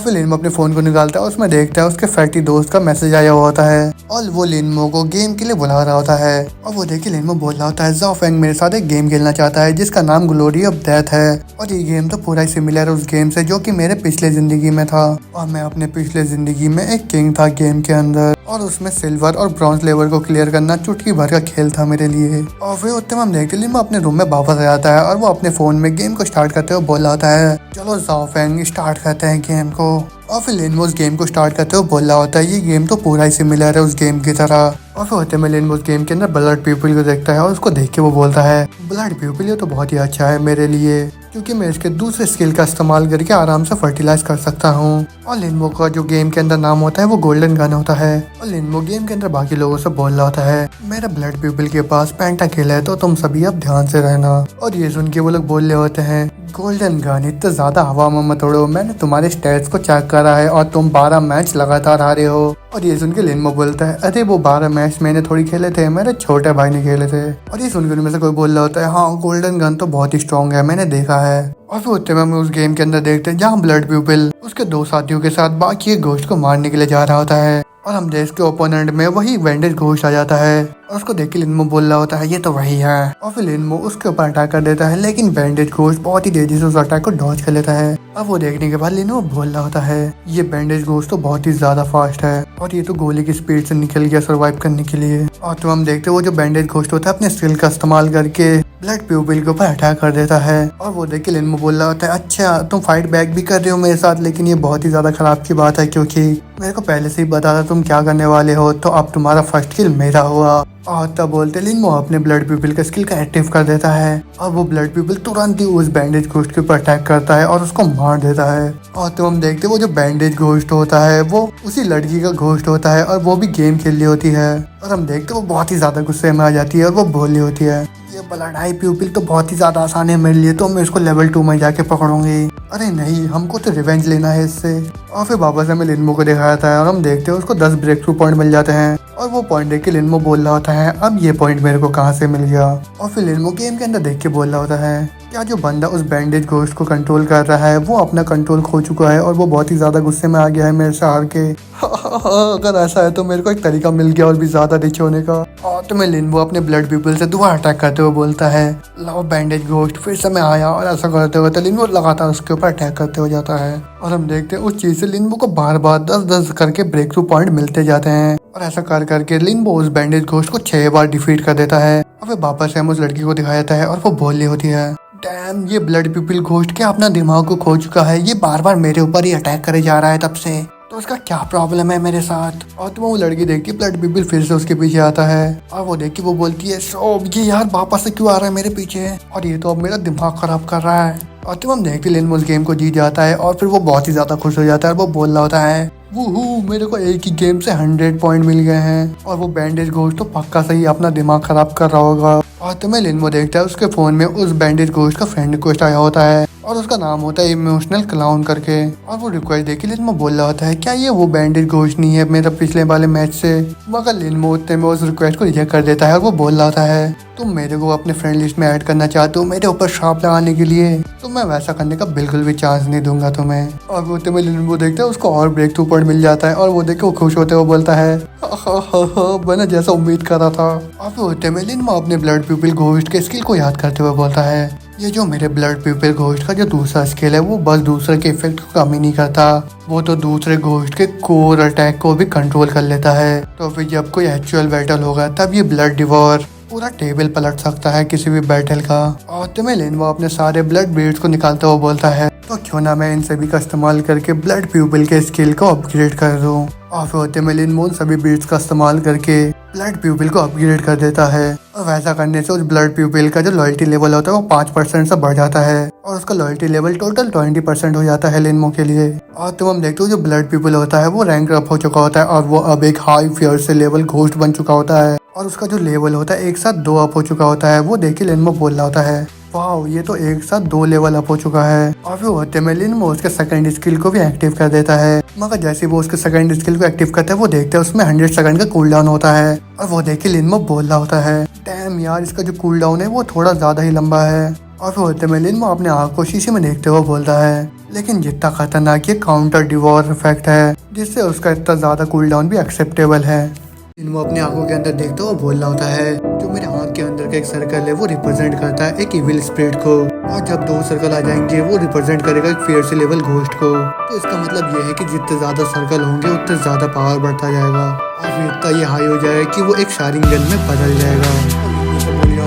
फिर लिनमो अपने फोन को निकालता है, उसमें देखता है उसके फैटी दोस्त का मैसेज आया हुआ होता है और वो लिनमो को गेम के लिए बुला रहा होता है। और वो देख के लिनमो बोल रहा होता है, ज़ाओ फेंग मेरे साथ एक गेम खेलना चाहता है जिसका नाम ग्लोरी ऑफ डेथ है। और ये गेम तो पूरा ही सिमिलर है उस गेम से जो कि मेरे पिछले जिंदगी में था, और मैं अपने पिछले जिंदगी में एक किंग था गेम के अंदर, और उसमें सिल्वर और ब्रॉन्ज लेवल को क्लियर करना चुटकी भर का खेल था मेरे लिए। और फिर उतने हम देखते लिनमो अपने रूम में वापस आ जाता है और वो अपने फोन में गेम को स्टार्ट करते हुए बोल रहा होता है, चलो ज़ाओ फेंग स्टार्ट करते हैं गेम को। और फिर लिनमो उस गेम को स्टार्ट करते हुए बोल रहा होता है, ये गेम तो पूरा ही सिमिलर है उस गेम की तरह। और फिर होते में लिनमो उस गेम के अंदर ब्लड पीपल को देखता है और उसको देख के वो बोलता है, ब्लड पीपल ये तो बहुत ही अच्छा है मेरे लिए, क्योंकि मैं इसके दूसरे स्किल का इस्तेमाल करके आराम से फर्टिलाइज कर सकता हूँ। और लिनमो का जो गेम के अंदर नाम होता है वो गोल्डन गन होता है। और लिनमो गेम के अंदर बाकी लोगों से बोल रहा होता है, मेरे ब्लड पीपल के पास पेंटाकिल है, तो तुम सभी अब ध्यान से रहना। और ये सुन के वो लोग बोल रहे होते हैं, गोल्डन गन इतना ज्यादा हवा में मत उड़ो, मैंने तुम्हारे स्टैट्स को चेक करा है और तुम 12 मैच लगातार हारे हो। और ये सुन के लिनमो बोलता है, अरे वो 12 मैच मैंने थोड़ी खेले थे, मेरे छोटे भाई ने खेले थे। और ये सुनकर उनमें से कोई बोल रहा होता है, हाँ गोल्डन गन तो बहुत ही स्ट्रॉन्ग है, मैंने देखा है। और फिर उतने में हम उस गेम के अंदर देखते हैं जहाँ ब्लड पीपल उसके 2 साथियों के साथ बाकी एक घोस्ट को मारने के लिए जा रहा होता है, और हम देश के ओपोनेंट में वही वेंडेज घोस्ट आ जाता है और उसको देख के लिनमो बोल रहा होता है, ये तो वही है। और फिर लिनमो उसके ऊपर अटैक कर देता है, लेकिन बैंडेज घोस्ट बहुत ही तेजी से उस अटैक को डॉज कर लेता है। अब वो देखने के बाद लिनमो बोल रहा होता है, ये बैंडेज घोस्ट तो बहुत ही ज्यादा फास्ट है और ये तो गोली की स्पीड से निकल गया सर्वाइव करने के लिए। और तो हम देखते वो जो बैंडेज घोस्ट होता है अपने स्किल का इस्तेमाल करके ब्लड पीपल के ऊपर अटैक कर देता है। और वो देख के लिनमो बोल रहा होता है, अच्छा तुम फाइट बैक भी कर रहे हो मेरे साथ, लेकिन ये बहुत ही ज्यादा खराब की बात है, क्योंकि मेरे को पहले से ही पता था तुम क्या करने वाले हो, तो अब तुम्हारा फर्स्ट किल मेरा हुआ। और तब बोलते लिनमो अपने ब्लड पीपल का स्किल का एक्टिव कर देता है और वो ब्लड पीपल तुरंत ही उस बैंडेज घोस्ट के ऊपर अटैक करता है और उसको मार देता है। और तो हम देखते वो जो बैंडेज घोस्ट होता है वो उसी लड़की का घोस्ट होता है और वो भी गेम खेल रही होती है। और हम देखते वो बहुत ही ज्यादा गुस्से में आ जाती है और वो बोल रही होती है, ये ब्लड आई प्यूपिल तो बहुत ही ज्यादा आसान है मेरे लिए, तो मैं इसको लेवल 2 में जाके पकड़ूंगी। अरे नहीं, हमको तो रिवेंज लेना है इससे। और फिर वापस हमें लिनमो को दिखाया था और हम देखते हैं उसको 10 ब्रेक थ्रू पॉइंट मिल जाते हैं। और वो पॉइंट देख के लिनमो बोल रहा होता है अब ये पॉइंट मेरे को कहाँ से मिल गया। और फिर लिनमो गेम के अंदर देख के बोल रहा होता है क्या जो बंदा उस बैंडेज घोस्ट को कंट्रोल कर रहा है वो अपना कंट्रोल खो चुका है और वो बहुत ही ज्यादा गुस्से में आ गया है मेरे से हार के। अगर ऐसा है तो मेरे को एक तरीका मिल गया और भी ज्यादा रिच होने का। और तो मैं लिनमो अपने ब्लड पीपल से दोबारा अटैक करते हुए बोलता है लो बैंडेज घोस्ट। फिर से मैं आया और ऐसा करते हुए तो लिनमो लगातार उसके ऊपर अटैक करते हुए जाता है। और हम देखते हैं उस चीज से लिनमो को बार बार 10-10 करके ब्रेक थ्रू पॉइंट मिलते जाते हैं। और ऐसा कर करके लिनमो उस बैंडेज घोस्ट को 6 बार डिफीट कर देता है। और फिर वापस से हम उस लड़की को दिखाया जाता है और वो बोल रही होती है डैम, ये ब्लड पीपल घोस्ट के अपना दिमाग को खो चुका है, ये बार बार मेरे ऊपर ही अटैक करे जा रहा है तब से, तो उसका क्या प्रॉब्लम है मेरे साथ। और तो वो लड़की देखती है ब्लड पीपल फिर से उसके पीछे आता है और वो देखी वो बोलती है सो ये यार वापस से क्यों आ रहा है मेरे पीछे, और ये तो अब मेरा दिमाग खराब कर रहा है। और तो हम देखते लिनमो उस गेम को जीत जाता है और फिर वो बहुत ही ज्यादा खुश हो जाता है और वो बोल रहा होता है वूहू, मेरे को एक ही गेम से 100 पॉइंट मिल गए हैं। और वो बैंडेज घोस्ट तो पक्का सही अपना दिमाग खराब कर रहा होगा। और तुम्हें लिनमो देखता है उसके फोन में उस बैंडेज घोस्ट का फ्रेंड रिक्वेस्ट आया होता है और उसका नाम होता है इमोशनल क्लाउन करके। और वो रिक्वेस्ट देख के लिनमो बोल रहा होता है क्या ये वो बैंडेज घोस्ट नहीं है मेरा पिछले वाले मैच से। मगर लिनमो उतने में उस रिक्वेस्ट को रिजेक्ट कर देता है और वो बोल रहा होता है तुम मेरे को अपने फ्रेंड लिस्ट में ऐड करना चाहते हो मेरे ऊपर श्राप लगाने के लिए, तो मैं वैसा करने का बिल्कुल भी चांस नहीं दूंगा तुम्हें। और वो तुम्हें लिनमो देखता है उसको और ब्रेक थ्रू पॉइंट मिल जाता है और वो देख के वो खुश होते हुए बोलता है मैंने जैसा उम्मीद करा था। और फिर होते में लिनमो अपने ब्लड पीपल घोस्ट के स्किल को याद करते हुए बोलता है ये जो मेरे ब्लड पीपल घोस्ट का जो दूसरा स्किल है वो बस दूसरे के इफेक्ट को कम ही नहीं करता, वो तो दूसरे घोस्ट के कोर अटैक को भी कंट्रोल कर लेता है। तो फिर जब कोई एक्चुअल बैटल होगा तब ये ब्लड डिवोर पूरा टेबल पलट सकता है किसी भी बैटल का। और तुम्हें लिनमो अपने सारे ब्लड बीड्स को निकालता हुआ बोलता है तो क्यों ना मैं इन सभी का इस्तेमाल करके ब्लड पीपल के स्किल को अपग्रेड कर दूं। और फिर होते में लिनमो उन सभी बीड्स का इस्तेमाल करके ब्लड पीपल को अपग्रेड कर देता है। और वैसा करने से उस ब्लड पीपल का जो लॉयल्टी लेवल होता है वो 5% से बढ़ जाता है और उसका लॉयल्टी लेवल टोटल 20% हो जाता है लिनमो के लिए। और तुम हम देखते हो जो ब्लड पीपल होता है वो रैंक अप हो चुका होता है और वो अब एक हाई फियर से लेवल घोस्ट बन चुका होता है और उसका जो लेवल होता है एक साथ 2 अप हो चुका होता है। वो देख के लिनमो बोल रहा होता है वाह, ये तो एक साथ 2 लेवल अप हो चुका है। और फिर होते में लिनमो उसके सेकंड स्किल को भी एक्टिव कर देता है। मगर जैसे वो उसके सेकंड स्किल को एक्टिव करता है वो देखते हैं उसमें 100 सेकंड का कूल डाउन होता है। और वो देख के लिनमो बोल रहा होता है डैम यार, इसका जो कूल डाउन है वो थोड़ा ज्यादा ही लंबा है। और फिर होते में लिनमो अपने आँख को शीशे में देखते हुए बोलता है लेकिन जितना खतरनाक ये काउंटर डिवोर इफेक्ट है जिससे उसका इतना ज्यादा कूल डाउन भी एक्सेप्टेबल है। लिनमो अपनी आंखों के अंदर देखता हुआ बोल रहा होता है जो मेरे आंख के अंदर का एक सर्कल है वो रिप्रेजेंट करता है एक इविल स्पिरिट को, और जब 2 सर्कल आ जाएंगे वो रिप्रेजेंट करेगा एक फियर से लेवल घोस्ट को। तो इसका मतलब ये है कि जितने ज्यादा सर्कल होंगे उतने ज्यादा पावर बढ़ता जाएगा और फिर इतना ये हाई हो जाएगा कि वो एक शारिंग गन में बदल जाएगा।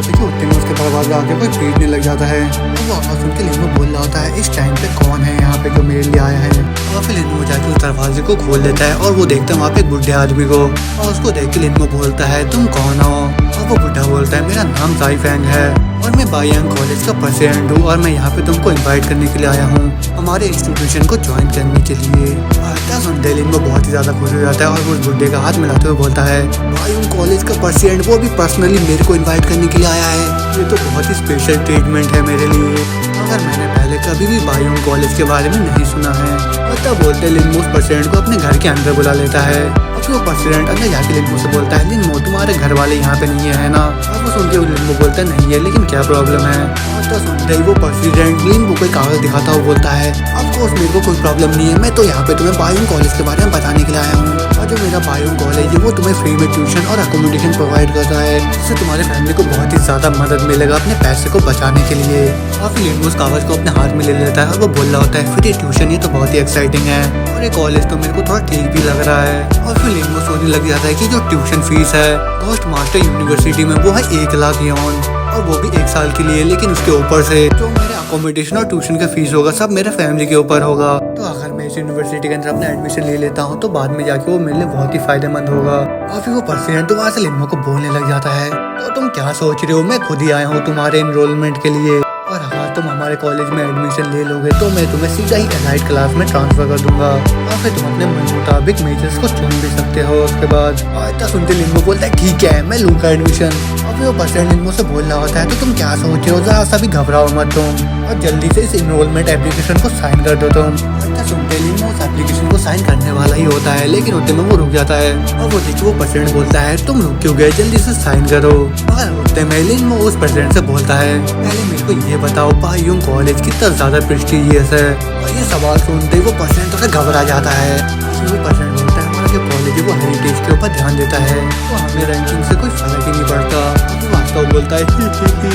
कि उतने में उसके दरवाजा आके कोई पीटने लग जाता है। तो वो आवाज सुन के लिनमो बोल रहा होता है इस टाइम पे कौन है यहाँ पे जो मेरे लिए आया है। और फिर लिनमो जाके उस दरवाजे को खोल देता है और वो देखता है वहाँ पे एक बुढ़े आदमी को, और उसको देख के लिनमो बोलता है तुम कौन हो। और वो बुढ़ा बोलता है मेरा नाम जाई फैंग है और मैं बायांग कॉलेज का प्रेसिडेंट हूँ और मैं यहाँ पे तुमको इनवाइट करने के लिए आया हूँ हमारे इंस्टीट्यूशन को ज्वाइन करने के लिए। सुनते लिनमो बहुत ही ज्यादा खुश हो जाता है और वो उस बुढ़े का हाथ मिलाते हुए बोलता है बायांग कॉलेज का प्रेसिडेंट वो भी पर्सनली मेरे को इन्वाइट करने के लिए आया है, ये तो बहुत ही स्पेशल ट्रीटमेंट है मेरे लिए, मगर मैंने पहले कभी भी बायांग कॉलेज के बारे में नहीं सुना है। और तब बोलते लिनमो उस प्रेसिडेंट को अपने घर के अंदर बुला लेता है और फिर वो प्रेसिडेंट अंदर जाके लिनमो से बोलता है लिनमो तुम्हारे घर वाले यहाँ पे नहीं है ना। और वो सुन के लिनमो बोलता है नहीं है, लेकिन क्या प्रॉब्लम है। और तो सुनते ही वो प्रेसिडेंट लिनमो को कागज दिखाता हुआ बोलता है ऑफ कोर्स मेरे को कोई प्रॉब्लम नहीं है, मैं तो यहाँ पे तुम्हें बायांग कॉलेज के बारे में बताने के लिए आया हूँ और जो मेरा बायांग कॉलेज है वो तुम्हें फ्री में ट्यूशन और अकोमोडेशन प्रोवाइड करता है जिससे तुम्हारे फैमिली को बहुत ही ज्यादा मदद मिलेगा अपने पैसे को बचाने के लिए। और फिर लिनमो उस कागज को अपने हाथ में ले लेता है और वो बोल रहा होता है फ्री ट्यूशन, ये तो बहुत ही एक्साइटिंग है और ये कॉलेज तो मेरे को थोड़ा ठीक भी लग रहा है। और फिर लिनमो सोचने लग जाता है कि जो ट्यूशन फीस है घोस्ट मास्टर यूनिवर्सिटी में वो है 1 लाख यॉन और वो भी 1 साल के लिए, लेकिन उसके ऊपर से जो मेरे अकोमोडेशन और ट्यूशन का फीस होगा सब मेरे फैमिली के ऊपर होगा। तो अगर मैं इस यूनिवर्सिटी के अंदर अपना एडमिशन ले लेता हूँ तो बाद में जाके वो मेरे लिए बहुत ही फायदेमंद होगा। और फिर वो प्रेसिडेंट तो वहाँ से लिनमो को बोलने लग जाता है तो तुम क्या सोच रहे हो, मैं खुद ही आया हूँ तुम्हारे एनरोलमेंट के लिए और अगर तुम हमारे कॉलेज में एडमिशन ले लोगे तो मैं तुम्हें सीधा ही एलाइड क्लास में ट्रांसफर कर दूंगा और फिर तुम अपने मन मुताबिक मेजर्स को चुन भी सकते हो। उसके बाद इतना सुनते लिंगो बोलता है ठीक है मैं लूंगा एडमिशन। और फिर वो पर्सन लिंगो से बोल रहा होता है तो तुम क्या सोच रहे हो, जरा सा भी घबराओ मत तुम और जल्दी से इस इनरोलमेंट एप्लीकेशन को साइन कर दो तुम। इतना सुनते लिंगो उस एप्लीकेशन को साइन करने वाला ही होता है लेकिन होते में वो रुक जाता है और वो देखिए वो प्रेसिडेंट बोलता है तुम रुक क्यों गए, जल्दी से साइन करो। मगर होते में लिंगो उस प्रेसिडेंट से बोलता है पहले मेरे को ये बताओ पायुंग कॉलेज कितना ज्यादा प्रेस्टिजियस है। और ये सवाल सुनते ही वो प्रेसिडेंट थोड़ा घबरा जाता है। वो प्रेसिडेंट बोलता है हमारा जो कॉलेज है वो हेरिटेज के ऊपर ध्यान देता है तो हमें रैंकिंग से कोई फर्क ही नहीं पड़ता। वास्तव बोलता है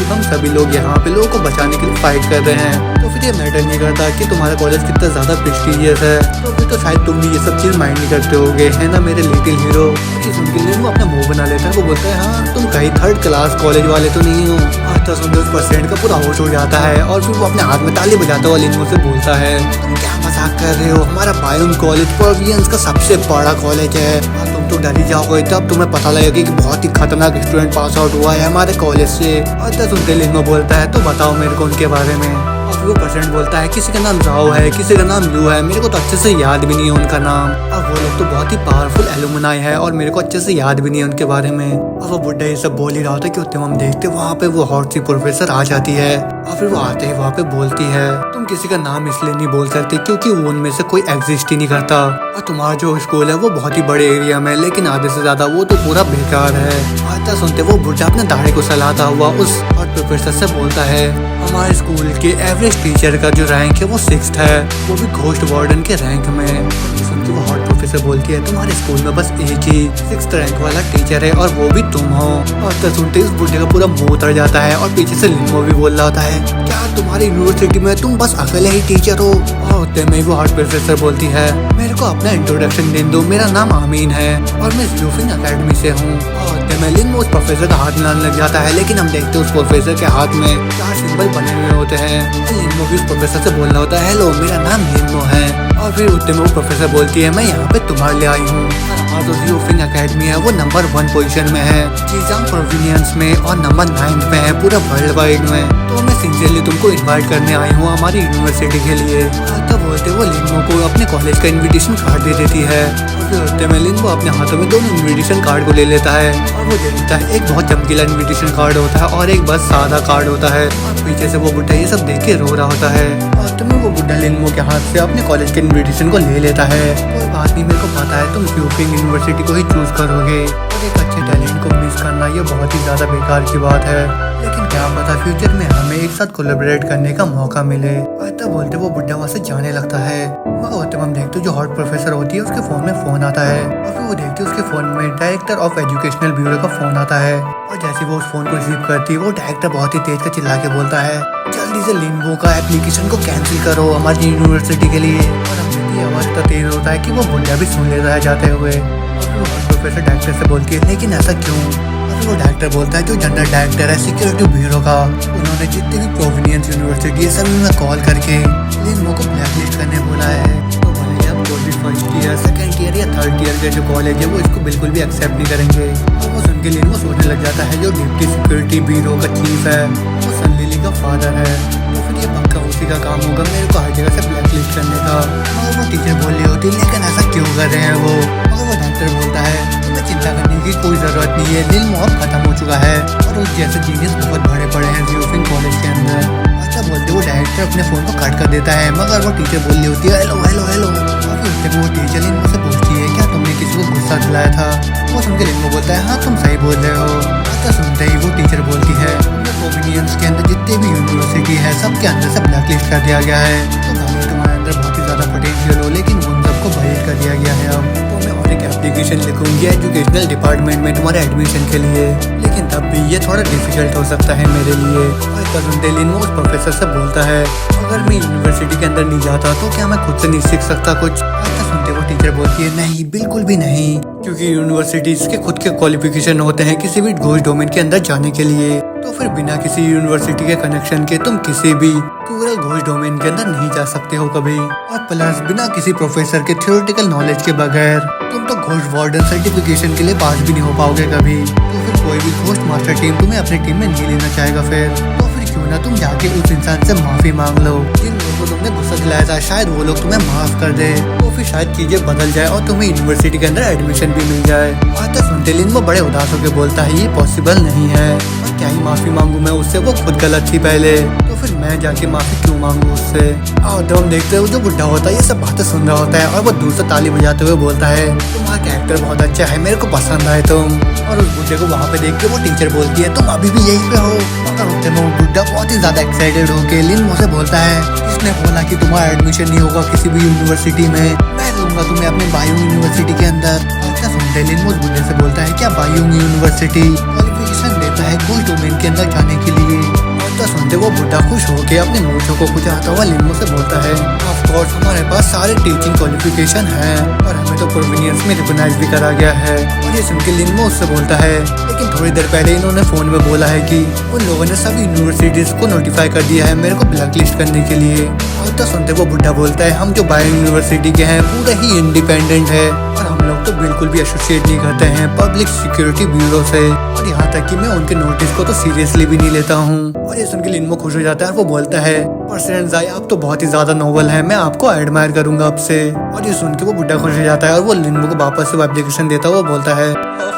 हम सभी लोग यहाँ पे लोगों को बचाने के लिए फाइट कर रहे हैं तो फिर ये मैटर नहीं करता कि तुम्हारा कॉलेज कितना ज्यादा प्रेस्टिजियस है तो फिर तो शायद तुम भी ये सब चीज माइंड नहीं करते होगे, है ना मेरे लिटिल हीरो। सुन के लिए वो अपना मुंह बना लेता है, वो बोलता है हाँ तुम कहीं थर्ड क्लास कॉलेज वाले तो नहीं हो। आता सुनकर उस पर्सेंट का पूरा होश हो जाता है और फिर वो अपने हाथ में ताली बजाता हुआ लिंगो से बोलता है तुम क्या मजाक कर रहे हो, हमारा पायुंग कॉलेज प्रोविंस का सबसे बड़ा कॉलेज है। तुम तो डर ही जाओगे तब तुम्हें पता लगेगा कि बहुत ही खतरनाक स्टूडेंट पास आउट हुआ है हमारे कॉलेज से। और सुनते लिंगो बोलता है तो बताओ मेरे को उनके बारे में। और वो प्रेसिडेंट बोलता है किसी का नाम राव है, किसी का नाम लू है, मेरे को तो अच्छे से याद भी नहीं है उनका नाम। और वो लोग तो बहुत ही पावरफुल एलुमनाई है और मेरे को अच्छे से याद भी नहीं है उनके बारे में। और वो बुड्ढा ये सब बोल ही रहा होता है कि उतने हम देखते वहाँ पे वो हॉट सी प्रोफेसर आ जाती है और फिर वो आते ही वहाँ पे बोलती है तुम किसी का नाम इसलिए नहीं बोल सकते क्योंकि वो उनमें से कोई एग्जिस्ट ही नहीं करता और तुम्हारा जो स्कूल है वो बहुत ही बड़े एरिया में लेकिन आधे से ज्यादा वो तो पूरा बेकार है। आता सुनते वो बुड्ढा अपने दाढ़ी को सहलाता हुआ उस हॉट प्रोफेसर से बोलता है हमारे स्कूल के एवरेज टीचर का जो रैंक है वो 6th है, वो भी घोस्ट वार्डन के रैंक में। सुनते वो हॉट प्रोफेसर बोलती है तुम्हारे स्कूल में बस एक ही 6th रैंक वाला टीचर है और वो भी तुम हो। और तो सुनते उस बुढ़े का पूरा मुंह उतर जाता है और पीछे से लिंगो भी बोल रहा होता है क्या तुम्हारी यूनिवर्सिटी में तुम बस अकेले ही टीचर हो। और होते में वो हॉट प्रोफेसर बोलती है मेरे को अपना इंट्रोडक्शन दे दो, मेरा नाम आमीन है और मैं ज़्यूफिंग एकेडमी से हूँ। और होते में लिंगो उस प्रोफेसर का हाथ मिलाने लग जाता है लेकिन हम देखते हैं उस प्रोफेसर के हाथ में 4 सिंबल बने हुए होते हैं। लिंगो भी उस प्रोफेसर से बोलना होता है हेलो मेरा नाम लिंगो है। और फिर उतने में वो प्रोफेसर बोलती है मैं यहाँ पे तुम्हारे लिए आई हूँ। और जो ज़्यूफिंग एकेडमी है वो नंबर 1 पोजीशन में है जीजांग प्रोविंस में और नंबर 9 पे है पूरा वर्ल्ड वाइड में। तो मैं सिंसियरली तुमको इनवाइट करने आई हूँ हमारी यूनिवर्सिटी के लिए। तब बोलते वो लिंगो को अपने कॉलेज का इन्विटेशन कार्ड दे देती है और फिर होते में लिंगो अपने हाथों में दोनों इन्विटेशन कार्ड को ले लेता है और वो दे देता है। एक बहुत चमकीला इन्विटेशन कार्ड होता है और एक बस सादा कार्ड होता है और पीछे से वो बुढ़ा ये सब देख के रो रहा होता है। और तुम्हें वो बुढ़ा लिंगो के हाथ से अपने कॉलेज के इन्विटेशन को ले लेता है। कोई बात नहीं, मेरे को पता है तुम ज़्यूफिंग यूनिवर्सिटी को ही चूज करोगे और एक अच्छे टैलेंट को मिस करना ये बहुत ही ज्यादा बेकार की बात है, लेकिन क्या पता फ्यूचर में हमें एक साथ कोलैबोरेट करने का मौका मिले। ऐसा बोलते वो बुढ़ा वहाँ से जाने लगता है। मगर होते हम देखते जो हॉट प्रोफेसर होती है उसके फोन में फोन आता है और फिर वो देखते उसके फोन में डायरेक्टर ऑफ एजुकेशनल ब्यूरो का फोन आता है और जैसे वो उस फोन को रिसीव करती है वो डायरेक्टर बहुत ही तेज का चिल्ला के बोलता है जल्दी से लिंगो का एप्लीकेशन को कैंसिल करो हमारी यूनिवर्सिटी के लिए। और अब ये आवाज इतना तेज होता है कि वो बुढ़ा भी सुन लेता है जाते हुए। और फिर हॉट प्रोफेसर डायरेक्टर से बोलती है लेकिन ऐसा क्यों। वो डायरेक्टर बोलता है जो जनरल डायरेक्टर है सिक्योरिटी ब्यूरो का, उन्होंने जितनी भी प्रोविनियंस यूनिवर्सिटी है सभी में कॉल करके लिंगो को ब्लैकलिस्ट करने बोला है। तो बोले अब कोई भी फर्स्ट ईयर सेकंड ईयर या थर्ड ईयर के जो कॉलेज है वो इसको बिल्कुल भी एक्सेप्ट नहीं करेंगे। और वो सुन के लिंगो सोचने लग जाता है जो डिप्टी सिक्योरिटी ब्यूरो का चीफ है वो सन लिली का फादर है, तो फिर ये पक्का उसी का काम होगा मेरे को हर जगह से ब्लैकलिस्ट करने का। और वो टीचर बोल रही होती लेकिन ऐसा क्यों कर रहे हैं वो। मगर वो डायरेक्टर बोलता है चिंता करने की कोई जरूरत नहीं है, लिंगो अब खत्म हो चुका है और उस जैसे जीनियस बहुत बड़े बड़े हैं ज़्यूफिंग कॉलेज के अंदर। अच्छा बोलते वो डायरेक्टर अपने फोन को कट कर देता है मगर वो टीचर बोल रही होती है हेलो हेलो हेलो। और फिर वो टीचर लिंगो से पूछती है क्या तुमने किसी को गुस्सा दिलाया था। वो सुन के लिंगो बोलता है हाँ तुम सही बोल रहे हो। अच्छा सुनते ही वो टीचर बोलती है प्रोविनियंस के अंदर जितने भी यूनिवर्सिटी है सबके अंदर से ब्लैकलिस्ट कर दिया गया है। तो भले तुम्हारे अंदर बहुत ही ज्यादा पोटेंशियल हो लेकिन उन सबको बहेज कर दिया गया है। अब तो मैं और एक एप्लीकेशन लिखूंगी एजुकेशनल डिपार्टमेंट में तुम्हारे एडमिशन के लिए, लेकिन तब भी ये थोड़ा डिफिकल्ट हो सकता है मेरे लिए। और तरुण लिंगो उस प्रोफेसर से बोलता है अगर मैं यूनिवर्सिटी के अंदर नहीं जाता तो क्या मैं खुद से नहीं सीख सकता कुछ। ऐसा सुनते वो टीचर बोलती है नहीं बिल्कुल भी नहीं, क्योंकि यूनिवर्सिटीज के खुद के क्वालिफिकेशन होते हैं किसी भी घोष डोमेन के अंदर जाने के लिए। तो फिर बिना किसी यूनिवर्सिटी के कनेक्शन के तुम किसी भी पूरा घोष डोमेन के अंदर नहीं जा सकते हो कभी। और प्लस बिना किसी प्रोफेसर के थ्योरेटिकल नॉलेज के बगैर तुम तो घोष वार्डन सर्टिफिकेशन के लिए पास भी नहीं हो पाओगे कभी। तो फिर कोई भी घोस्ट मास्टर टीम तुम्हें अपनी टीम में नहीं लेना चाहेगा फिर। तो फिर क्यों ना तुम जाके उस इंसान से माफी मांग लो जिन लोगों को तुमने गुस्सा दिलाया था, शायद वो लोग तुम्हें माफ कर दे, तो फिर शायद चीजें बदल जाए और तुम्हें यूनिवर्सिटी के अंदर एडमिशन भी मिल जाए। बातें सुनते लिन वो बड़े उदास होकर बोलता है ये पॉसिबल नहीं है, और क्या ही माफी मांगू मैं उससे, वो खुद गलत थी पहले, तो फिर मैं जाके माफी क्यों मांगू उससे। और तो हम देखते हो जो बुढ़ा होता है ये सब बातें सुन रहा होता है और वो दूर से ताली बजाते हुए बोलता है तुम्हारा कैरेक्टर बहुत अच्छा है, मेरे को पसंद आए तुम। और उस बुढ़े को वहाँ पे देख के वो टीचर बोलती है तुम अभी भी यहीं पे हो। और होते में वो बुढ़ा बहुत ही ज्यादा एक्साइटेड होके लिन मुझसे बोलता है इसने बोला कि तुम्हारा एडमिशन नहीं होगा किसी भी यूनिवर्सिटी में, मैं लूंगा तुम्हें अपने बायो यूनिवर्सिटी के अंदर। और क्या सुनते लिन उस बुढ़े से बोलता है क्या बायो यूनिवर्सिटी क्वालिफिकेशन देता है कोई डोमेन के अंदर जाने के लिए। तो सुनते वो बुढ़ा खुश होके अपने मूछों को खुजाता हुआ लिन से बोलता है ऑफ कोर्स हमारे पास सारे टीचिंग क्वालिफिकेशन है और हमें तो प्रोविनियंस में रिकॉग्नाइज भी करा गया है। और ये सुन के लिन उससे बोलता है लेकिन थोड़ी देर पहले इन्होंने फोन में बोला है कि उन लोगों ने सभी यूनिवर्सिटीज को नोटिफाई कर दिया है मेरे को ब्लैक लिस्ट करने के लिए। और तो सुनते वो बुढ़ा बोलता है हम जो बायो यूनिवर्सिटी के हैं पूरे ही इंडिपेंडेंट है और हम लोग तो बिल्कुल भी एसोसिएट नहीं करते हैं पब्लिक सिक्योरिटी ब्यूरो से, और यहाँ तक कि मैं उनके नोटिस को तो सीरियसली भी नहीं लेता हूँ। और ये सुन के लिन खुश हो जाता है और वो बोलता है पर्सन जाई आप तो बहुत ही ज्यादा नोबल है, मैं आपको एडमायर करूंगा आपसे। और ये सुन के वो बुढ़ा खुश हो जाता है और वो लिन को वापस से एप्लीकेशन देता है, वो बोलता है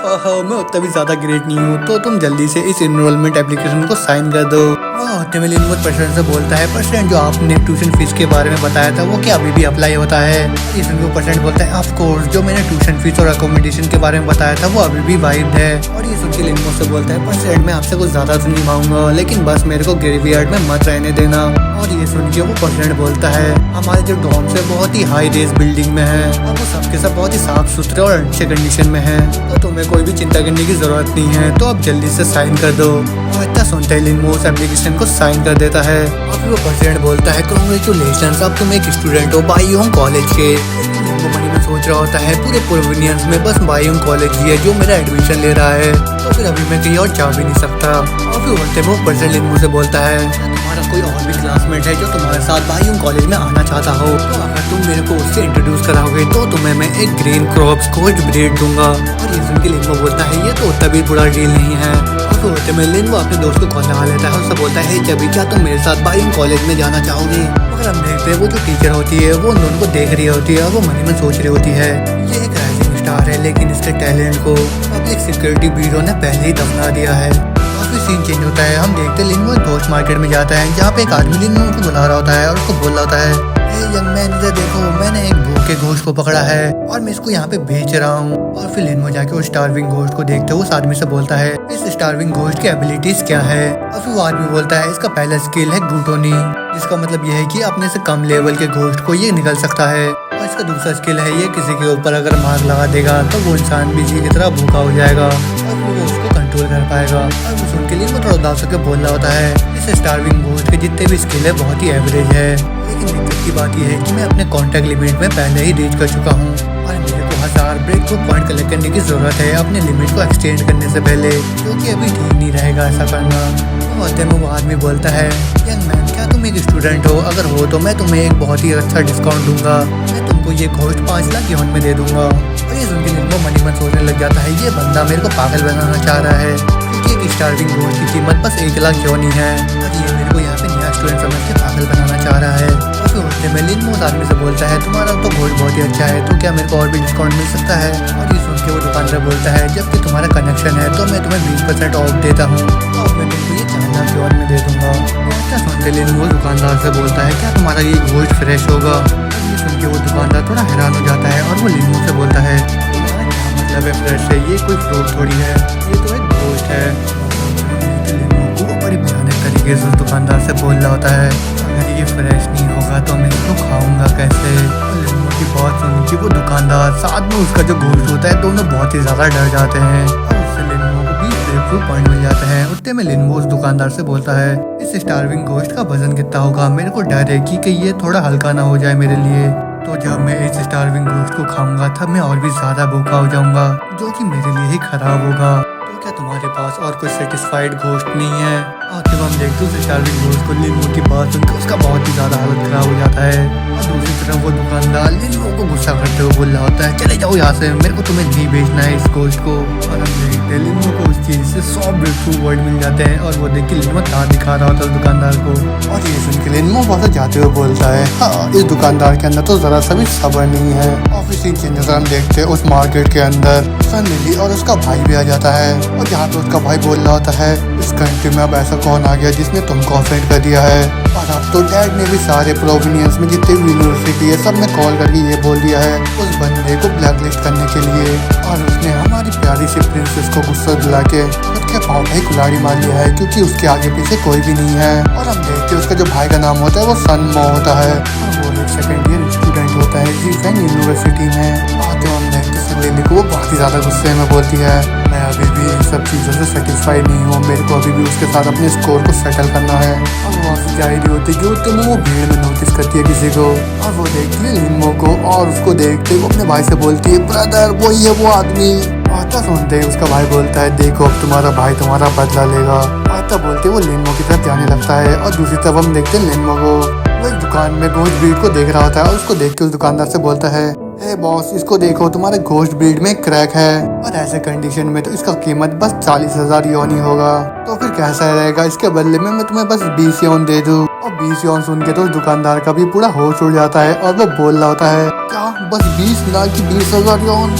मैं उतना भी ज्यादा ग्रेट नहीं हूँ तो तुम जल्दी से इस एनरोलमेंट एप्लीकेशन को साइन कर दो। होते में लिन प्रेसिडेंट से बोलता है प्रेसिडेंट जो आपने ट्यूशन फीस के बारे में बताया था वो क्या अभी भी अप्लाई होता है। इस प्रेसिडेंट बोलता है ऑफ कोर्स जो मैंने ट्यूशन फीस और अकोमोडेशन के बारे में बताया था वो अभी भी वाइड है। और ये सुन के लिन से बोलता है प्रेसिडेंट मैं आपसे कुछ ज्यादा तो नहीं मांगूंगा लेकिन बस मेरे को ग्रेवयार्ड में मत रहने देना। और ये सुन के वो प्रेसिडेंट बोलता है हमारे जो डॉर्म्स है बहुत ही हाई रेज बिल्डिंग में है और वो सबके सब बहुत ही साफ सुथरे और अच्छे कंडीशन में है, तो तुम्हें कोई भी चिंता करने की जरूरत नहीं है, तो आप जल्दी से साइन कर दो। और इतना सुनते ही लिन उस एप्लीकेशन को साइन कर देता है। और फिर वो प्रेसिडेंट बोलता है कांग्रेचुलेशंस अब तुम एक स्टूडेंट हो बायोंग कॉलेज के। वो मनी में सोच रहा होता है पूरे प्रोविनियंस में बस बायोंग कॉलेज ही है जो मेरा एडमिशन ले रहा है, तो फिर अभी मैं कहीं और जा भी नहीं सकता। और फिर बोलते वो प्रेसिडेंट लिन से बोलता है तुम्हारा कोई और भी क्लासमेट है जो तुम्हारे साथ बायोंग कॉलेज में आना चाहता हो, तो अगर तुम मेरे को उससे इंट्रोड्यूस कराओगे तो तुम्हें मैं एक ग्रीन क्रॉप्स कोच ब्रीड दूंगा। और ये सुन के लिन बोलता है ये तो उतना भी बुरा डील नहीं है। और फिर होते में लिन अपने दोस्त को कॉल लगा लेता है, उससे बोलता है जब क्या तुम मेरे साथ बायोंग कॉलेज में जाना चाहोगे। मगर हम देखते हैं वो जो टीचर होती है वो उन दोनों को देख रही होती है और वो मन में सोच रही होती है ये एक राइजिंग स्टार है लेकिन इसके टैलेंट को पब्लिक सिक्योरिटी ब्यूरो ने पहले ही दफना दिया है। काफी सीन चेंज होता है, हम देखते लिन वो घोस्ट मार्केट में जाता है जहाँ पे एक आदमी लिन को बुला रहा होता है और उसको बोल रहा होता है यंग मैन इधर देखो मैंने एक भूखे घोस्ट को पकड़ा है और मैं इसको यहाँ पे बेच रहा हूँ। और फिर लिन जाके वो स्टार्विंग घोस्ट को देखते हुए उस आदमी से बोलता है इस स्टार्विंग घोस्ट की एबिलिटीज क्या है। और फिर वो आदमी बोलता है इसका पहला स्किल है ग्लूटोनी, जिसका मतलब ये है कि अपने से कम लेवल के घोस्ट को ये निकल सकता है। और इसका दूसरा स्किल है ये किसी के ऊपर अगर मार लगा देगा तो वो इंसान भी जी की तरह भूखा हो जाएगा और वो उसको कंट्रोल कर पाएगा। और वो सुन के लिए वो थोड़ा उदास होकर बोल रहा होता है इस स्टार्विंग घोस्ट के जितने भी स्किल है बहुत ही एवरेज है, लेकिन दिक्कत की बात यह है कि मैं अपने कॉन्टैक्ट लिमिट में पहले ही रीच कर चुका हूँ और मेरे को 1000 ब्रेक थ्रू पॉइंट कलेक्ट करने की जरूरत है अपने लिमिट को एक्सटेंड करने से पहले, जो कि अभी ठीक नहीं रहेगा ऐसा करना। तो होते में वो आदमी बोलता है यंग मैन क्या तुम एक स्टूडेंट हो, अगर हो तो मैं तुम्हें एक बहुत ही अच्छा डिस्काउंट दूंगा, मैं तुमको ये घोस्ट 5 लाख यून में दे दूंगा। और ये सुन के लिन मनी मन सोचने लग जाता है ये बंदा मेरे को पागल बनाना चाह रहा है क्योंकि एक स्टार्विंग घोस्ट की कीमत बस 1 लाख यून ही है और ये मेरे को यहाँ पे नया स्टूडेंट समझ के पागल बनाना चाह रहा है। और फिर होते में लिन उस आदमी से बोलता है तुम्हारा तो घोस्ट बहुत ही अच्छा है तो क्या मेरे को और भी डिस्काउंट मिल सकता है। और ये सुन के वो दुकानदार बोलता है जबकि तुम्हारा कनेक्शन है तो मैं तुम्हें 20% ऑफ देता हूँ और मैं तुमको ये 4 लाख यून में दे दूंगा। क्या सुन के लिन वो दुकानदार से बोलता है क्या तुम्हारा ये घोस्ट फ्रेश होगा। ये सुन के वो दुकानदार थोड़ा हैरान हो जाता है और वो लिन से बोलता है तुम्हारा क्या मतलब है फ्रेश है, ये कोई फ्रूट थोड़ी है, ये तो एक घोस्ट है। वो बड़ी भयानक तरीके से उस दुकानदार से बोल रहा होता है अगर ये फ्रेश नहीं होगा तो मैं इसको खाऊंगा कैसे। लिन की बात सुन के वो दुकानदार साथ में उसका जो घोस्ट होता है दोनों बहुत ही ज्यादा डर जाते हैं और उससे लिन को भी ब्रेक थ्रू पॉइंट मिल जाता है। उतने में लिन उस दुकानदार से बोलता है इस स्टार्विंग घोस्ट का वजन कितना होगा, मेरे को डर है कि ये थोड़ा हल्का ना हो जाए मेरे लिए, तो जब मैं इस स्टार्विंग घोस्ट को खाऊंगा तब मैं और भी ज्यादा भूखा हो जाऊंगा जो कि मेरे लिए ही खराब होगा। तो क्या तुम्हारे पास और कोई सेटिस्फाइड घोस्ट नहीं है। और जब हम देखते हैं स्टार्विंग घोस्ट को लिन की बात सुनकर उसका बहुत ही ज्यादा हालत खराब हो जाता है और दूसरी तरफ वो दुकानदार लिन को गुस्सा करते हुए बोल रहा होता है चले जाओ यहाँ से, मेरे को तुम्हें नहीं बेचना है इस घोस्ट को। और हम देखते हैं लिनो को उस चीज से 100 ब्रेक थ्रू वर्ड मिल जाते हैं और वो देख के लिनो दांत दिखा रहा होता है दुकानदार को। और ये सुन के लिनो बहुत जाते हुए बोलता है, हाँ इस दुकानदार के अंदर तो जरा सा भी सब्र नहीं है। और इसी के नजर हम देखते हैं उस मार्केट के अंदर सन लिली और उसका भाई भी आ जाता है। और यहाँ पे उसका भाई बोल रहा होता है, इस कंट्री में अब ऐसा कौन आ गया जिसने तुमको ऑफेंड कर दिया है। और अब तो डैड ने भी सारे प्रोविनियंस में जितने भी यूनिवर्सिटी है सब में कॉल करके ये बोल दिया है उस बंदे को ब्लैक लिस्ट करने के लिए। और उसने हमारी प्यारी सी प्रिंसेस को गुस्सा दिला के उसके पाँव में कुल्हाड़ी मार लिया है क्योंकि उसके आगे पीछे कोई भी नहीं है। और हम देखते हैं उसका जो भाई का नाम होता है वो सनमो होता है और वो एक सेकेंड ईयर स्टूडेंट होता है जीफेन यूनिवर्सिटी में। और जो हम देखते हैं लेने को वो बहुत ही ज़्यादा गुस्से में बोलती है, मैं अभी भी इन सब चीज़ों से सेटिस्फाई नहीं हूँ, मेरे को अभी भी उसके साथ अपने स्कोर को सेटल करना है। और वहाँ से जा रही होती है कि वो भीड़ में नोटिस करती है किसी को और वो देखती है लिनो को और उसको देखते वो अपने भाई से बोलती है, ब्रदर वही है वो आदमी। आता सुनते ही उसका भाई बोलता है, देखो अब तुम्हारा भाई तुम्हारा बदला लेगा। आता बोलते वो लिनो की तरफ जाने लगता है और दूसरी तरफ हम देखते हैं लिनो को वो एक दुकान में गोश्त ब्रीड को देख रहा होता है और उसको देख के उस दुकानदार से बोलता है, हे बॉस इसको देखो तुम्हारे गोश्त ब्रीड में क्रैक है और ऐसे कंडीशन में तो इसका कीमत बस 40,000 योन ही होगा। तो फिर कैसा रहेगा, इसके बदले में मैं तुम्हें बस 20 योन दे दूँ। और 20 योन सुन के तो उस दुकानदार का भी पूरा होश उड़ जाता है और वो बोल रहा होता है, क्या बस 20 ना कि 20,000 योन,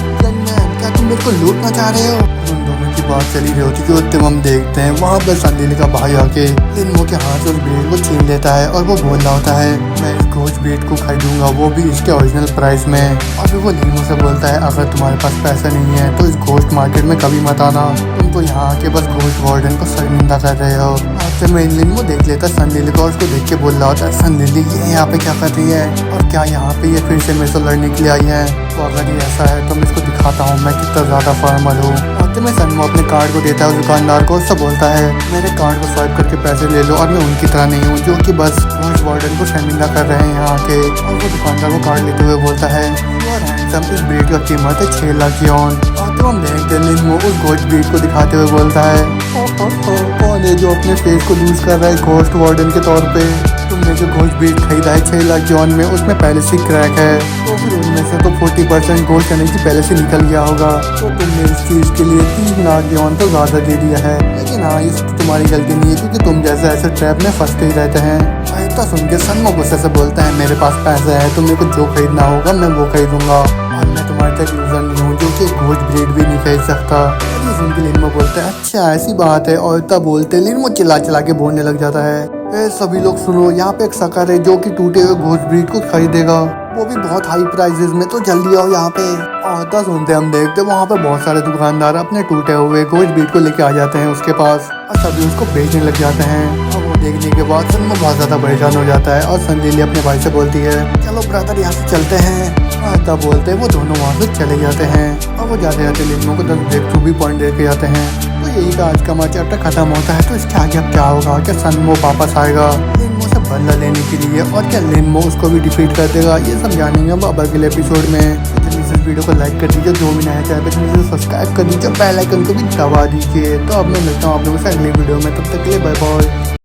क्या तुम मेरे को लूटना चाह रहे हो। उन दोनों की बात चली रही होती कि उतम हम देखते हैं वहाँ पर संदील का भाई आके लिनो के हाथ से उस ब्रेड को छीन लेता है और वो बोल रहा होता है, मैं इस गोश्त ब्रेड को खरीदूंगा वो भी इसके ओरिजिनल प्राइस में। और फिर वो लिनो से बोलता है, अगर तुम्हारे पास पैसा नहीं है तो इस गोश्त मार्केट में कभी मत आना, तुम तो यहाँ आके बस गोश्त वार्डन को शर्मिंदा कर रहे हो। फिर मैं लिनो देख लेता है संदील को और उसको देख के बोल रहा होता है, संदील ये यहाँ पे क्या कर रही है और क्या यहाँ पे ये फिर से मेरे से लड़ने के लिए आई है। तो अगर ये ऐसा है तो मैं इसको दिखाता हूँ मैं कितना ज़्यादा फॉर्मल हूँ। और तो मैं सनमो अपने कार्ड को देता है उस दुकानदार को, उससे बोलता है, मेरे कार्ड को स्वाइप करके पैसे ले लो और मैं उनकी तरह नहीं हूँ जो कि बस गोश्त वार्डन को शर्मिंदा कर रहे हैं यहाँ के। और वो दुकानदार को कार्ड लेते हुए बोलता है, और हैंडसम इस ब्रीड का कीमत है 6 लाख योन। और तो हम देखते लिनो उस गोश्त ब्रीड को दिखाते हुए बोलता है, कौन है जो अपने फेस को लूज कर रहा है गोश्त वार्डन के तौर पे। तुमने जो गोश्त ब्रीड खरीदा है 6 लाख योन में उसमें पहले से क्रैक है, तो फिर उनमें से तो 40% गोश्त एनर्जी पहले से निकल गया होगा। तो तुमने इस चीज़ के लिए 3 लाख योन तो ज़्यादा दे दिया है। लेकिन हाँ ये तो तुम्हारी गलती नहीं है क्योंकि तुम जैसे ऐसे ट्रैप में फंसते ही रहते हैं। इतना सुन के सनमो गुस्से से बोलता है, मेरे पास पैसा है तो मेरे को जो खरीदना होगा मैं वो खरीदूंगा और मैं तुम्हारे तक यूजर नहीं हूँ जो कि गोश्त ब्रीड भी नहीं खरीद सकता। ये सुन के लिनो बोलता है, अच्छा ऐसी बात है। और तब बोलते लिनो चिल्ला चिल्ला के बोलने लग जाता है, सभी लोग सुनो, यहाँ पे एक शक्कर है जो कि टूटे हुए गोश्त ब्रीड को खरीदेगा, वो भी बहुत हाई प्राइसेस में, तो जल्दी आओ यहाँ पे। और तब सुनते हम देखते वहाँ पे बहुत सारे दुकानदार अपने टूटे हुए गोश्त ब्रीड को लेके आ जाते हैं उसके पास और सभी उसको बेचने लग जाते हैं। और वो देखने के बाद सनमो बहुत ज़्यादा परेशान हो जाता है और संदीली अपने भाई से बोलती है, चलो ब्रदर यहाँ से चलते हैं। और तब बोलते वो दोनों वहाँ से चले जाते हैं और वो जाते जाते लिनो को 10 ब्रेक थ्रू भी पॉइंट दे के जाते हैं। तो यही का आज का हमारा चैप्टर खत्म होता है। तो इसके आगे अब क्या होगा, क्या सनमो वापस आएगा लिनो से बदला लेने के लिए और क्या लिनो उसको भी डिफीट कर देगा, ये सब जानेंगे अब अगले एपिसोड में। तो इस वीडियो को लाइक कर दीजिए, जो भी नया चैनल पे चैनल सब्सक्राइब कर दीजिए, बेल आइकन को भी दबा दीजिए। तो अब मैं मिलता हूँ आप लोगों से अगले वीडियो में, तब तक के लिए बाय बाय।